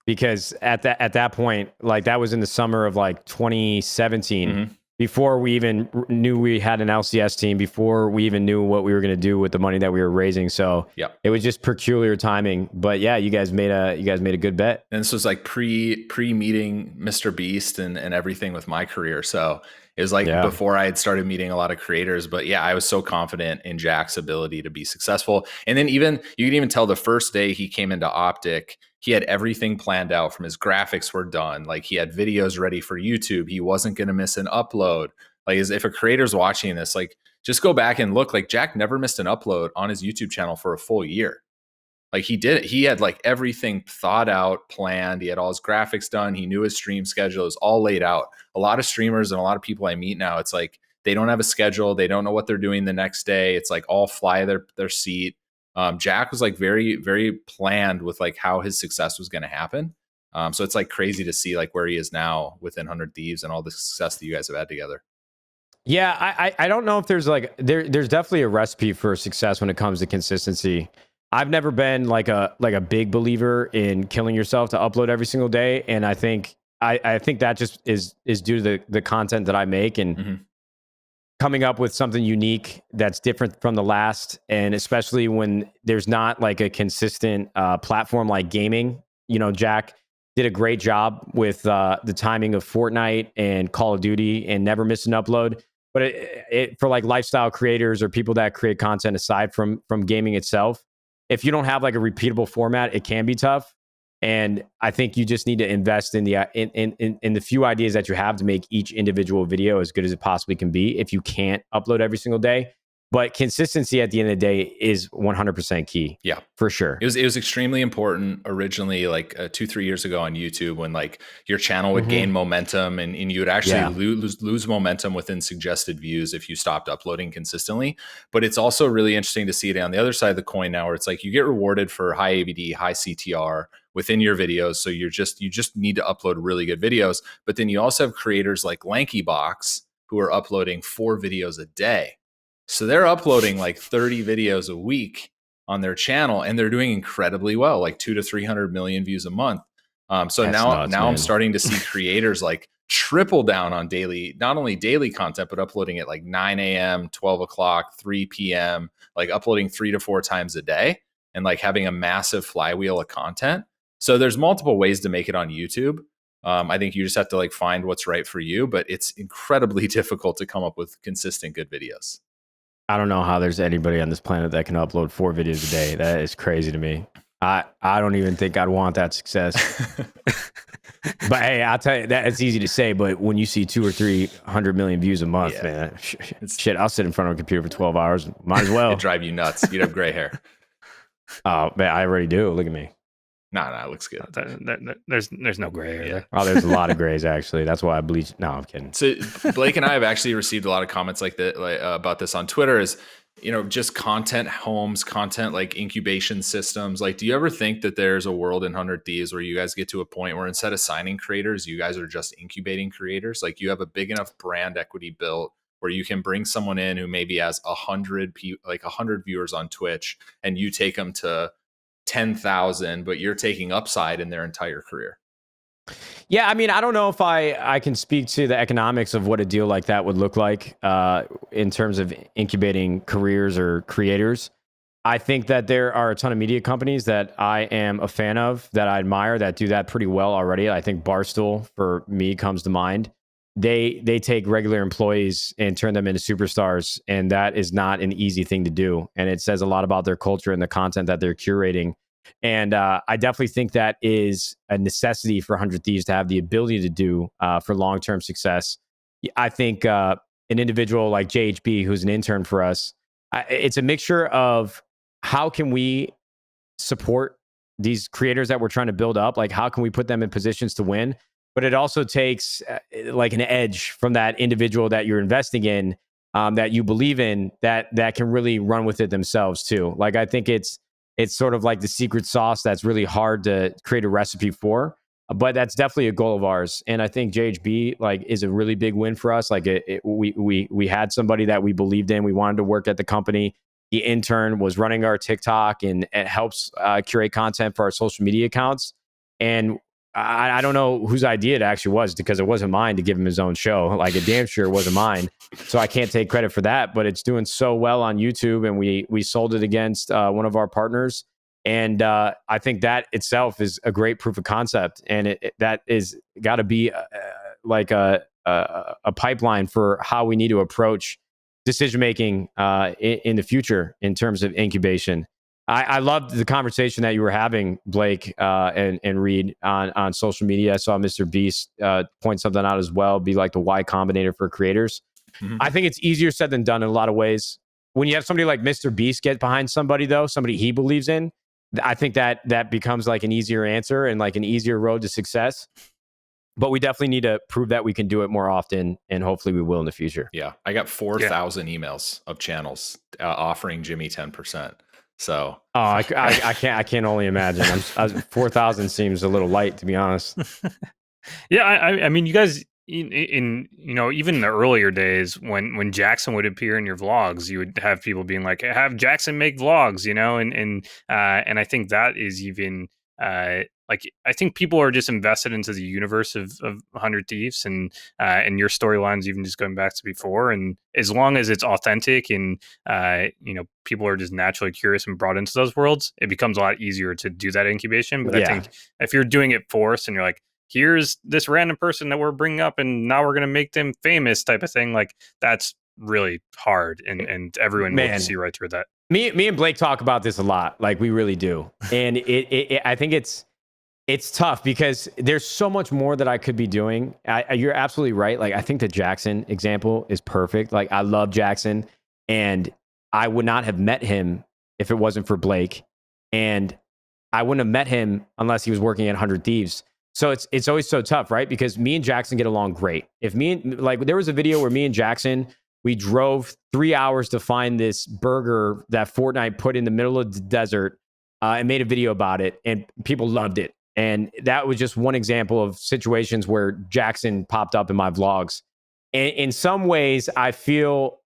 because at that point, like that was in the summer of like 2017. Mm-hmm. Before we even knew we had an LCS team, before we even knew what we were going to do with the money that we were raising. So it was just peculiar timing. But yeah, you guys made a good bet. And this was like pre-meeting Mr. Beast and everything with my career. So it was like before I had started meeting a lot of creators. But yeah, I was so confident in Jack's ability to be successful. And then you can even tell the first day he came into Optic, he had everything planned out. From his graphics were done. Like he had videos ready for YouTube. He wasn't going to miss an upload. Like if a creator's watching this, like just go back and look. Like Jack never missed an upload on his YouTube channel for a full year. Like he did it. He had like everything thought out, planned. He had all his graphics done. He knew his stream schedule. It was all laid out. A lot of streamers and a lot of people I meet now, it's like they don't have a schedule. They don't know what they're doing the next day. It's like all fly their seat. Jack was like very, very planned with like how his success was going to happen. So it's like crazy to see like where he is now within 100 Thieves and all the success that you guys have had together. Yeah, I don't know if there's like there's definitely a recipe for success when it comes to consistency. I've never been like a big believer in killing yourself to upload every single day, and I think that just is due to the content that I make and coming up with something unique that's different from the last, and especially when there's not like a consistent platform like gaming. You know, Jack did a great job with the timing of Fortnite and Call of Duty and never missed an upload. But it for like lifestyle creators or people that create content aside from gaming itself, if you don't have like a repeatable format, it can be tough. And I think you just need to invest in the few ideas that you have to make each individual video as good as it possibly can be. If you can't upload every single day, But consistency at the end of the day is 100% key. Yeah, for sure. It was extremely important originally, like 2-3 years ago on YouTube, when like your channel would gain momentum and you would actually lose momentum within suggested views if you stopped uploading consistently. But it's also really interesting to see it on the other side of the coin now, where it's like you get rewarded for high ABD, high CTR within your videos. So you just need to upload really good videos. But then you also have creators like LankyBox who are uploading 4 videos a day. So they're uploading like 30 videos a week on their channel, and they're doing incredibly well, like 200 to 300 million views a month. So That's now nuts, I'm man. starting to see creators like triple down on not only daily content, but uploading at like 9 a.m., 12 o'clock, 3 p.m., like uploading 3 to 4 times a day and like having a massive flywheel of content. So there's multiple ways to make it on YouTube. I think you just have to like find what's right for you, but it's incredibly difficult to come up with consistent good videos. I don't know how there's anybody on this planet that can upload 4 videos a day. That is crazy to me. I don't even think I'd want that success. But hey, I'll tell you that it's easy to say, but when you see 200 or 300 million views a month, man, shit, I'll sit in front of a computer for 12 hours. Might as well. It'd drive you nuts. You'd have gray hair. Oh, man, I already do. Look at me. No, it looks good. There's no gray hair there. Oh, there's a lot of grays actually. That's why I bleach. No, I'm kidding. So Blake and I have actually received a lot of comments like that, about this on Twitter. Is just content homes, content like incubation systems. Like, do you ever think that there's a world in 100 Thieves where you guys get to a point where instead of signing creators, you guys are just incubating creators? Like, you have a big enough brand equity built where you can bring someone in who maybe has 100 viewers on Twitch, and you take them to 10,000, but you're taking upside in their entire career. Yeah, I mean, I don't know if I can speak to the economics of what a deal like that would look like in terms of incubating careers or creators. I think that there are a ton of media companies that I am a fan of, that I admire, that do that pretty well already. I think Barstool, for me, comes to mind. They take regular employees and turn them into superstars, and that is not an easy thing to do. And it says a lot about their culture and the content that they're curating. And I definitely think that is a necessity for 100 Thieves to have the ability to do for long-term success. I think an individual like JHB, who's an intern for us, it's a mixture of how can we support these creators that we're trying to build up? Like, how can we put them in positions to win? But it also takes like an edge from that individual that you're investing in, that you believe in, that can really run with it themselves too. Like, I think it's sort of like the secret sauce that's really hard to create a recipe for, but that's definitely a goal of ours. And I think JHB like is a really big win for us. Like we had somebody that we believed in. We wanted to work at the company. The intern was running our TikTok and it helps curate content for our social media accounts. And I don't know whose idea it actually was, because it wasn't mine to give him his own show. Like, it damn sure wasn't mine. So I can't take credit for that, but it's doing so well on YouTube, and we sold it against one of our partners. And I think that itself is a great proof of concept. And that is got to be like a pipeline for how we need to approach decision-making in the future in terms of incubation. I loved the conversation that you were having, Blake and Reed, on social media. I saw Mr. Beast point something out as well, be like the Y Combinator for creators. Mm-hmm. I think it's easier said than done in a lot of ways. When you have somebody like Mr. Beast get behind somebody, though, somebody he believes in, I think that becomes like an easier answer and like an easier road to success. But we definitely need to prove that we can do it more often, and hopefully we will in the future. Yeah, I got 4,000 emails of channels offering Jimmy 10%. So, I can't only imagine. 4,000 seems a little light, to be honest. Yeah, I mean, you guys in even in the earlier days when Jackson would appear in your vlogs, you would have people being like, "Have Jackson make vlogs," and I think that is even like, I think people are just invested into the universe of 100 Thieves and your storylines, even just going back to before. And as long as it's authentic and people are just naturally curious and brought into those worlds, it becomes a lot easier to do that incubation. But I think if you're doing it forced and you're like, here's this random person that we're bringing up and now we're going to make them famous type of thing, like, that's really hard, and everyone will see right through that. Me and Blake talk about this a lot, like we really do. And I think it's tough because there's so much more that I could be doing. You're absolutely right. Like, I think the Jackson example is perfect. Like, I love Jackson, and I would not have met him if it wasn't for Blake. And I wouldn't have met him unless he was working at 100 Thieves. So it's always so tough, right? Because me and Jackson get along great. If me and like there was a video where me and Jackson, we drove 3 hours to find this burger that Fortnite put in the middle of the desert and made a video about it, and people loved it. And that was just one example of situations where Jackson popped up in my vlogs. And in some ways, I feel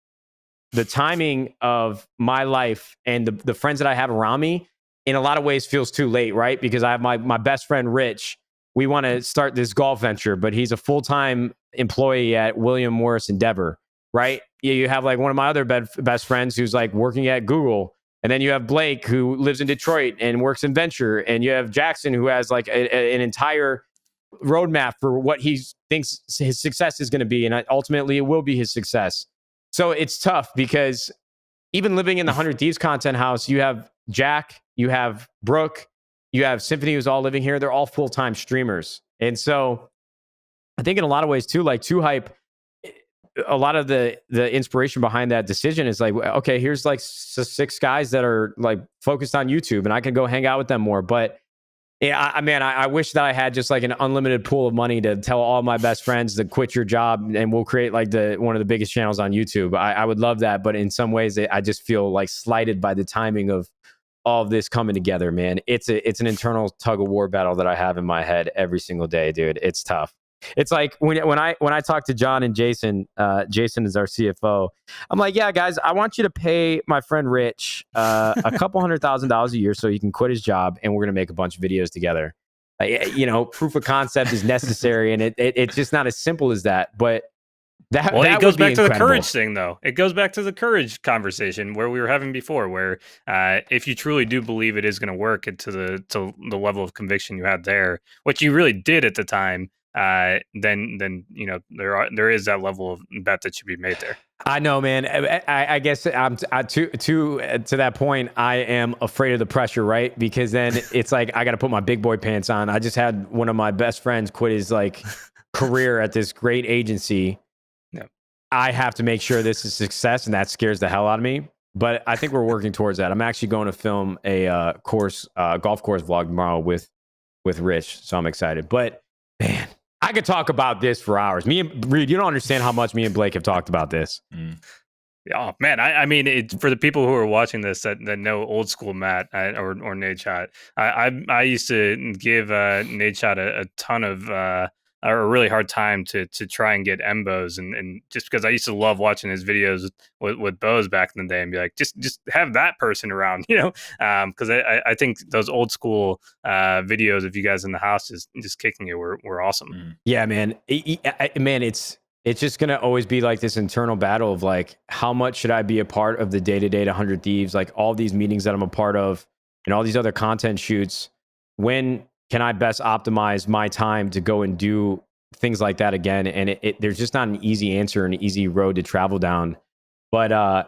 the timing of my life and the friends that I have around me in a lot of ways feels too late, right? Because I have my best friend, Rich. We want to start this golf venture, but he's a full-time employee at William Morris Endeavor, right? You have like one of my other best friends who's like working at Google. And then you have Blake who lives in Detroit and works in venture. And you have Jackson who has like an entire roadmap for what he thinks his success is going to be. And ultimately it will be his success. So it's tough because even living in the 100 Thieves content house, you have Jack, you have Brooke, you have Symphony who's all living here. They're all full-time streamers. And so I think in a lot of ways too, like Too Hype, a lot of the inspiration behind that decision is like, okay, here's like 6 guys that are like focused on YouTube and I can go hang out with them more. But yeah, I wish that I had just like an unlimited pool of money to tell all my best friends to quit your job and we'll create like one of the biggest channels on YouTube. I would love that. But in some ways I just feel like slighted by the timing of all of this coming together, man. It's an internal tug of war battle that I have in my head every single day, dude. It's tough. It's like when I talk to John and Jason, Jason is our CFO. I'm like, yeah, guys, I want you to pay my friend Rich a couple $100,000 a year so he can quit his job, and we're gonna make a bunch of videos together. Proof of concept is necessary, and it's just not as simple as that. But that it goes back to the incredible. courage thing, though. It goes back to the courage conversation where we were having before, where if you truly do believe it is going to work to the level of conviction you had there, what you really did at the time. Then there is that level of bet that should be made there. I know, man. I guess to that point, I am afraid of the pressure, right? Because then it's like I got to put my big boy pants on. I just had one of my best friends quit his like career at this great agency. Yeah. I have to make sure this is success, and that scares the hell out of me. But I think we're working towards that. I'm actually going to film a golf course vlog tomorrow with Rich, so I'm excited. But man, I could talk about this for hours. Me and Reed, you don't understand how much me and Blake have talked about this. Oh man, I mean, for the people who are watching this that know old school Matt or Nadeshot, I used to give Nadeshot a ton of a really hard time to try and get embos, and just because I used to love watching his videos with bows back in the day, and be like, just have that person around, because I think those old school videos of you guys in the house just kicking it were awesome. Yeah, man. It's just gonna always be like this internal battle of like, how much should I be a part of the day-to-day to 100 Thieves, like all these meetings that I'm a part of and all these other content shoots. When can I best optimize my time to go and do things like that again? And there's just not an easy answer, an easy road to travel down. But I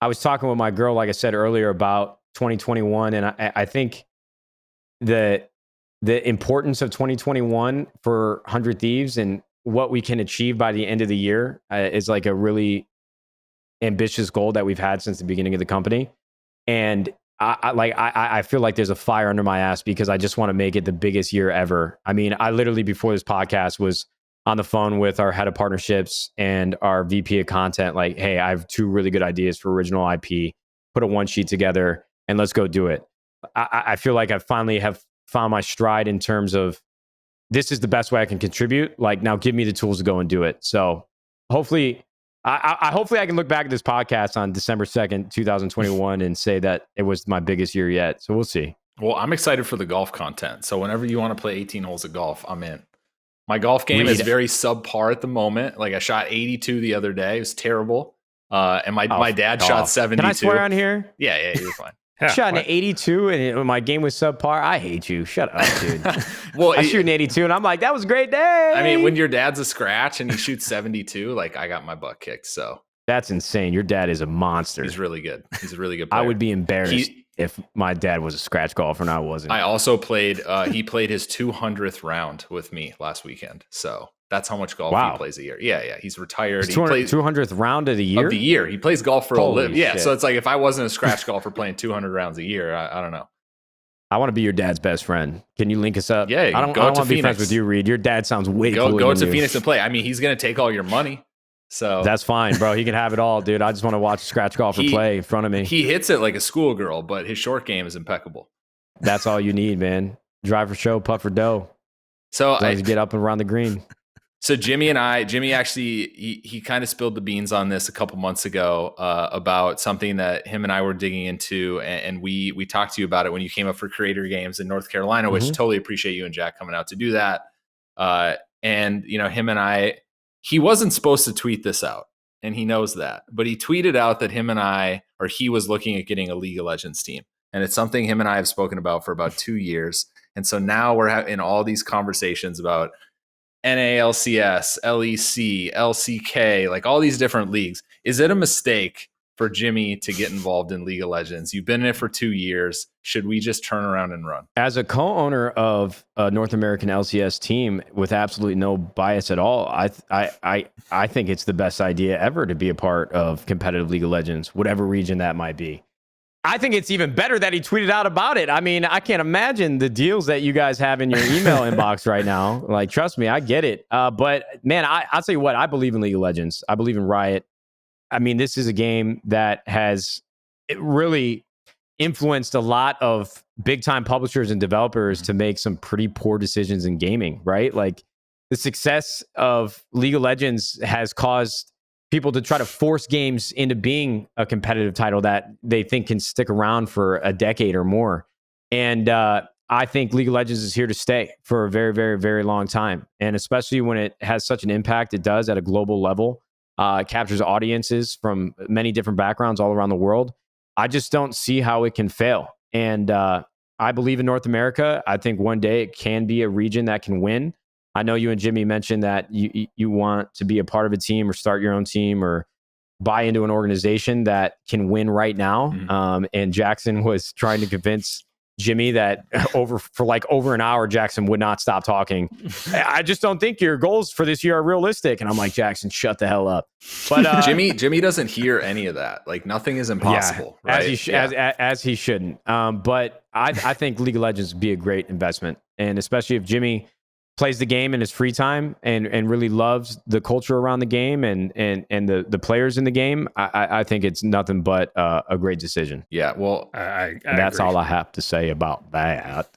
was talking with my girl, like I said earlier, about 2021, and I think the importance of 2021 for 100 Thieves and what we can achieve by the end of the year is like a really ambitious goal that we've had since the beginning of the company. And I feel like there's a fire under my ass because I just want to make it the biggest year ever. I mean, I literally before this podcast was on the phone with our head of partnerships and our VP of content. Like, hey, I have 2 really good ideas for original IP. Put a one sheet together and let's go do it. I feel like I finally have found my stride in terms of this is the best way I can contribute. Like, now give me the tools to go and do it. So hopefully I can look back at this podcast on December 2nd, 2021 and say that it was my biggest year yet. So we'll see. Well, I'm excited for the golf content. So whenever you want to play 18 holes of golf, I'm in. My golf game is very subpar at the moment. Like I shot 82 the other day. It was terrible. And my dad shot 72. Can I swear on here? Yeah, you're fine. Yeah, shot an 82 and my game was subpar. I hate you. Shut up, dude. Well, I shoot an 82 and I'm like, that was a great day. I mean, when your dad's a scratch and he shoots 72, like I got my butt kicked. So that's insane. Your dad is a monster. He's really good. He's a really good player. I would be embarrassed if my dad was a scratch golfer and I wasn't. I also played, he played his 200th round with me last weekend. So That's how much golf Wow. he plays a year. Yeah. He's retired. It's He plays 200th round of the year? Of the year. He plays golf for a Holy living. Yeah. shit. So it's like if I wasn't a scratch golfer playing 200 rounds a year, I don't know. I want to be your dad's best friend. Can you link us up? Yeah, I don't want to be friends with you, Reed. Your dad sounds way cooler Go than to you. Phoenix and play. I mean, he's going to take all your money. So that's fine, bro. He can have it all, dude. I just want to watch a scratch golfer play in front of me. He hits it like a schoolgirl, but his short game is impeccable. That's all you need, man. Drive for show, putt for dough. So I get up and around the green. So Jimmy actually, he kind of spilled the beans on this a couple months ago about something that him and I were digging into, and we talked to you about it when you came up for Creator Games in North Carolina, which totally appreciate you and Jack coming out to do that. And you know, him and I, he wasn't supposed to tweet this out, and he knows that, but he tweeted out that he was looking at getting a League of Legends team, and it's something him and I have spoken about for about 2 years, and so now we're in all these conversations about NALCS, LEC, LCK, like all these different leagues. Is it a mistake for Jimmy to get involved in League of Legends? You've been in it for 2 years. Should we just turn around and run? As a co-owner of a North American LCS team with absolutely no bias at all, I think it's the best idea ever to be a part of competitive League of Legends, whatever region that might be. I think it's even better that he tweeted out about it. I mean, I can't imagine the deals that you guys have in your email inbox right now. Like, trust me, I get it. But man, I'll tell you what, I believe in League of Legends. I believe in Riot. I mean, this is a game that has really influenced a lot of big time publishers and developers to make some pretty poor decisions in gaming, right? Like the success of League of Legends has caused people to try to force games into being a competitive title that they think can stick around for a decade or more. And I think League of Legends is here to stay for a very, very, very long time. And especially when it has such an impact it does at a global level, captures audiences from many different backgrounds all around the world. I just don't see how it can fail. And I believe in North America. I think one day it can be a region that can win. I know you and Jimmy mentioned that you want to be a part of a team or start your own team or buy into an organization that can win right now. And Jackson was trying to convince Jimmy that over an hour, Jackson would not stop talking. I just don't think your goals for this year are realistic. And I'm like, Jackson, shut the hell up. But Jimmy doesn't hear any of that. Like nothing is impossible, right? As he shouldn't. But I think League of Legends would be a great investment. And especially if Jimmy plays the game in his free time and really loves the culture around the game and the players in the game, I think it's nothing but a great decision. Yeah, well, that's all I have to say about that.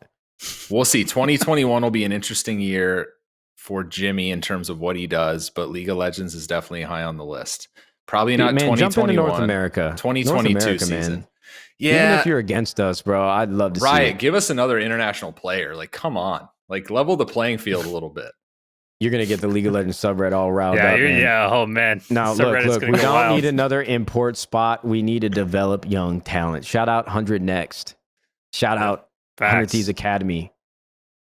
We'll see. 2021 will be an interesting year for Jimmy in terms of what he does, but League of Legends is definitely high on the list. Probably not 2021. Jump into North America. 2022 North America, season. Man. Yeah. Even if you're against us, bro, I'd love to see Riot, it. give us another international player. Like, come on. Like, level the playing field a little bit. You're going to get the League of Legends subreddit all riled up, man. Yeah, oh, man. Now, look, we don't need another import spot. We need to develop young talent. Shout out 100 Next. Shout out 100 Thieves Academy.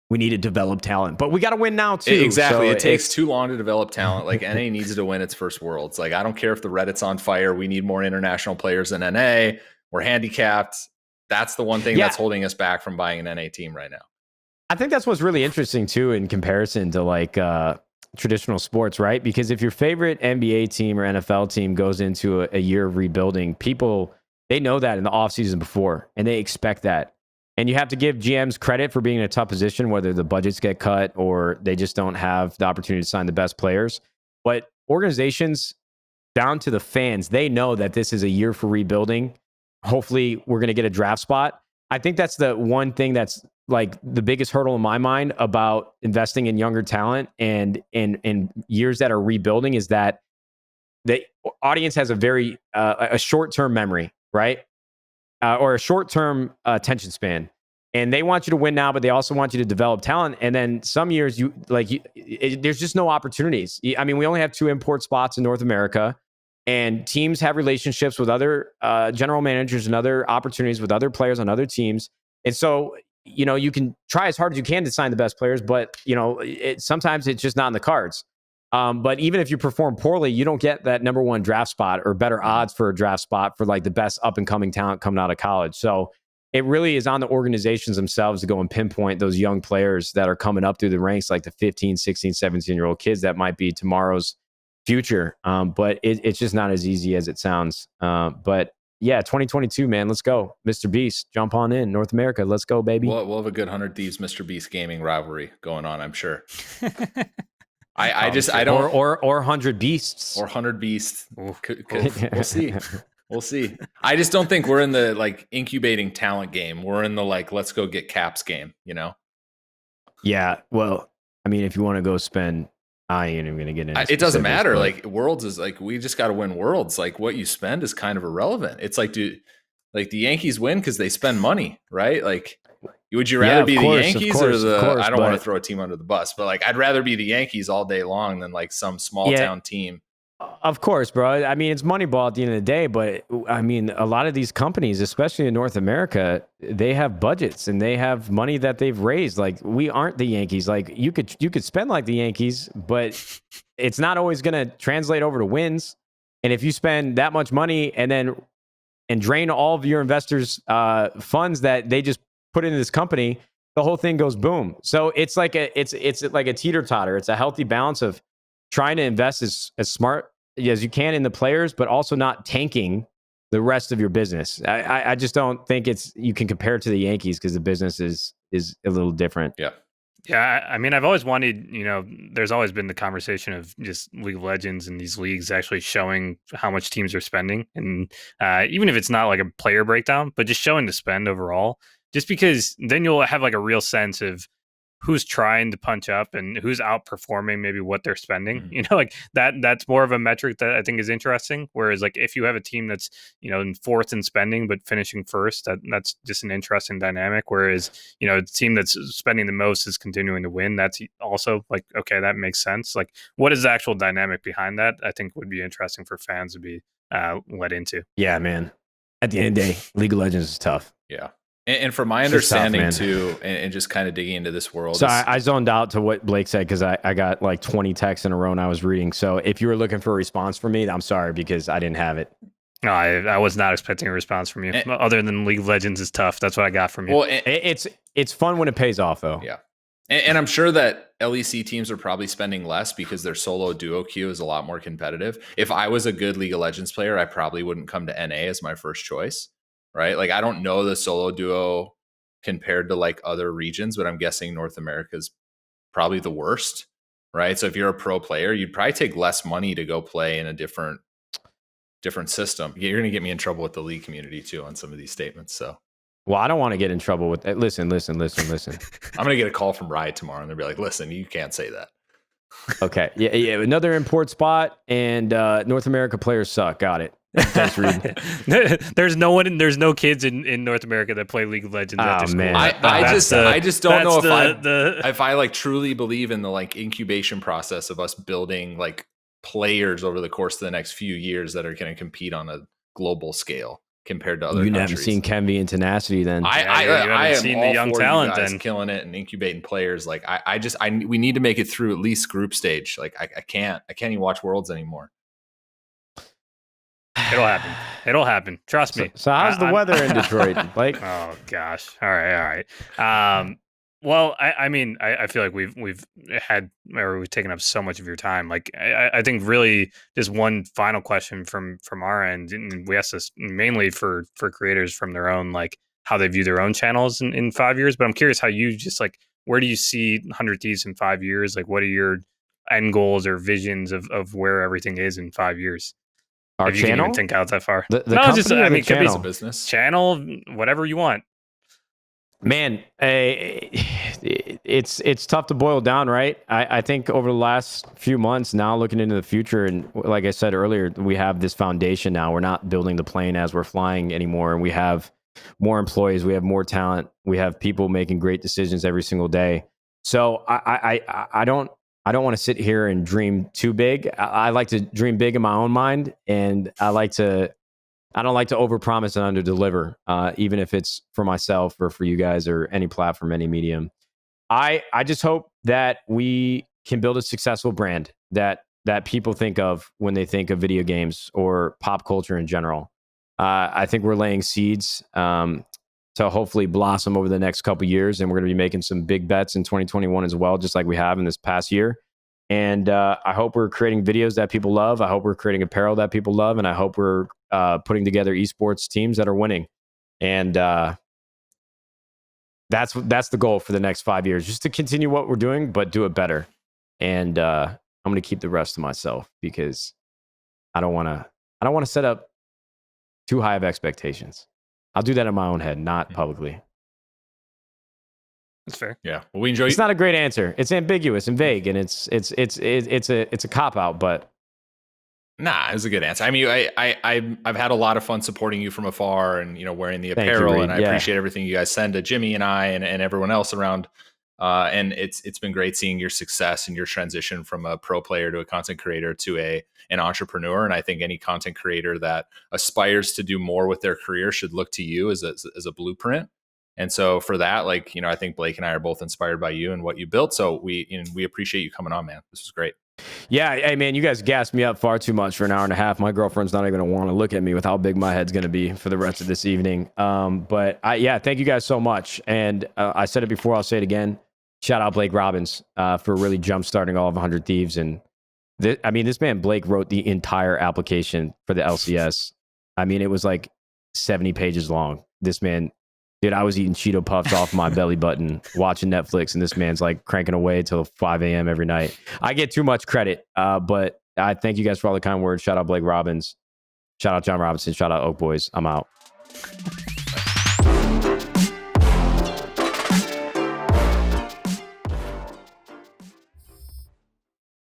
We need to develop talent. But we got to win now, too. Exactly. So it takes too long to develop talent. Like, NA needs to win its first Worlds. Like, I don't care if the Reddit's on fire. We need more international players in NA. We're handicapped. That's the one thing that's holding us back from buying an NA team right now. I think that's what's really interesting, too, in comparison to like traditional sports, right? Because if your favorite NBA team or NFL team goes into a year of rebuilding, people, they know that in the offseason before, and they expect that. And you have to give GMs credit for being in a tough position, whether the budgets get cut or they just don't have the opportunity to sign the best players. But organizations, down to the fans, they know that this is a year for rebuilding. Hopefully, we're going to get a draft spot. I think that's the one thing that's like the biggest hurdle in my mind about investing in younger talent and in years that are rebuilding is that the audience has a very a short-term memory, right? Or a short-term attention span. And they want you to win now, but they also want you to develop talent. And then some years there's just no opportunities. I mean, we only have 2 import spots in North America, and teams have relationships with other general managers and other opportunities with other players on other teams. And so, you can try as hard as you can to sign the best players, but, sometimes it's just not in the cards. But even if you perform poorly, you don't get that number 1 draft spot or better odds for a draft spot for like the best up and coming talent coming out of college. So it really is on the organizations themselves to go and pinpoint those young players that are coming up through the ranks, like the 15, 16, 17-year-old kids that might be tomorrow's future. But it's just not as easy as it sounds. But yeah, 2022, man, let's go. Mr. Beast, jump on in. North America, let's go, baby. We'll have a good 100 Thieves Mr. Beast gaming rivalry going on, I'm sure. I don't or 100 Beasts or 100 Beasts. We'll see. We'll see. I just don't think we're in the like incubating talent game. We're in the like let's go get caps game, you know? Yeah. Well, I mean, if you want to go spend, I ain't even gonna get into it. Doesn't matter. But like Worlds is like we just got to win Worlds. Like what you spend is kind of irrelevant. It's like the Yankees win because they spend money, right? Like. Would you rather be the Yankees or the? I don't want to throw a team under the bus, but like I'd rather be the Yankees all day long than like some small town team. Of course, bro. I mean, it's Moneyball at the end of the day, but I mean, a lot of these companies, especially in North America, they have budgets and they have money that they've raised. Like we aren't the Yankees. Like you could spend like the Yankees, but it's not always going to translate over to wins. And if you spend that much money and drain all of your investors' funds that they just put into this company, the whole thing goes boom. So it's like it's like a teeter-totter. It's a healthy balance of trying to invest as smart as you can in the players, but also not tanking the rest of your business. I just don't think you can compare it to the Yankees because the business is a little different. Yeah. Yeah, I mean, I've always wanted, there's always been the conversation of just League of Legends and these leagues actually showing how much teams are spending. And even if it's not like a player breakdown, but just showing the spend overall, just because then you'll have like a real sense of who's trying to punch up and who's outperforming maybe what they're spending. Mm-hmm. Like that's more of a metric that I think is interesting. Whereas like if you have a team that's, in fourth in spending, but finishing first, that's just an interesting dynamic. Whereas, a team that's spending the most is continuing to win. That's also like, okay, that makes sense. Like what is the actual dynamic behind that? I think would be interesting for fans to be led into. Yeah, man. At the end of the day, League of Legends is tough. Yeah. And from my understanding too, and just kind of digging into this world. So I zoned out to what Blake said because I got like 20 texts in a row and I was reading. So if you were looking for a response from me, I'm sorry because I didn't have it. No, I was not expecting a response from you. Other than League of Legends is tough. That's what I got from you. Well, it's fun when it pays off though. Yeah. And I'm sure that LEC teams are probably spending less because their solo duo queue is a lot more competitive. If I was a good League of Legends player, I probably wouldn't come to NA as my first choice. Right? Like I don't know the solo duo compared to like other regions, but I'm guessing North America is probably the worst, right? So if you're a pro player, you'd probably take less money to go play in a different system. You're going to get me in trouble with the league community too on some of these statements. So, well, I don't want to get in trouble with that. Listen. I'm going to get a call from Riot tomorrow and they'll be like, listen, you can't say that. Okay. Yeah. Another import spot and North America players suck. Got it. Thanks, Reed. There's no kids in North America that play League of Legends. Oh man, I just don't know if I like truly believe in the like incubation process of us building like players over the course of the next few years that are going to compete on a global scale compared to other countries. You haven't seen Kenvy and Tenacity then. I haven't seen the young talent then killing it and incubating players. Like we need to make it through at least group stage. Like I can't even watch Worlds anymore. It'll happen. Trust me. So how's the weather in Detroit? Like, oh gosh. All right. Well, I mean, I feel like we've taken up so much of your time. Like, I think really just one final question from our end, and we ask this mainly for creators from their own, like how they view their own channels in 5 years. But I'm curious how you just like, where do you see 100 Thieves in 5 years? Like, what are your end goals or visions of where everything is in 5 years? Our if you channel? can even think out that far. The company could be some business channel, whatever you want. Man, it's tough to boil down, right? I think over the last few months now, looking into the future, and like I said earlier, we have this foundation now. We're not building the plane as we're flying anymore, and we have more employees, we have more talent, we have people making great decisions every single day. So I don't want to sit here and dream too big. I like to dream big in my own mind, and I don't like to overpromise and underdeliver, even if it's for myself or for you guys or any platform, any medium. I just hope that we can build a successful brand that people think of when they think of video games or pop culture in general. I think we're laying seeds to hopefully blossom over the next couple years. And we're going to be making some big bets in 2021 as well, just like we have in this past year. And I hope we're creating videos that people love. I hope we're creating apparel that people love. And I hope we're putting together esports teams that are winning. And that's the goal for the next 5 years, just to continue what we're doing, but do it better. And I'm going to keep the rest to myself because I don't want to set up too high of expectations. I'll do that in my own head, not publicly. That's fair. Yeah. Well, we enjoy. It's not a great answer. It's ambiguous and vague, and it's a cop out. But nah, it's a good answer. I mean, I've had a lot of fun supporting you from afar, and wearing the apparel, Reed. and I appreciate everything you guys send to Jimmy and I and everyone else around. And it's been great seeing your success and your transition from a pro player to a content creator to an entrepreneur. And I think any content creator that aspires to do more with their career should look to you as a blueprint. And so for that, I think Blake and I are both inspired by you and what you built. So we appreciate you coming on, man. This was great. Yeah, hey man, you guys gassed me up far too much for an hour and a half. My girlfriend's not even gonna want to look at me with how big my head's gonna be for the rest of this evening. But thank you guys so much. And I said it before, I'll say it again. Shout out Blake Robbins for really jump-starting all of 100 Thieves. And this man Blake wrote the entire application for the LCS. I mean, it was like 70 pages long. This man, dude, I was eating Cheeto Puffs off my belly button, watching Netflix, and this man's like cranking away till 5 a.m. every night. I get too much credit, but I thank you guys for all the kind words. Shout out Blake Robbins. Shout out John Robinson. Shout out Oak Boys. I'm out.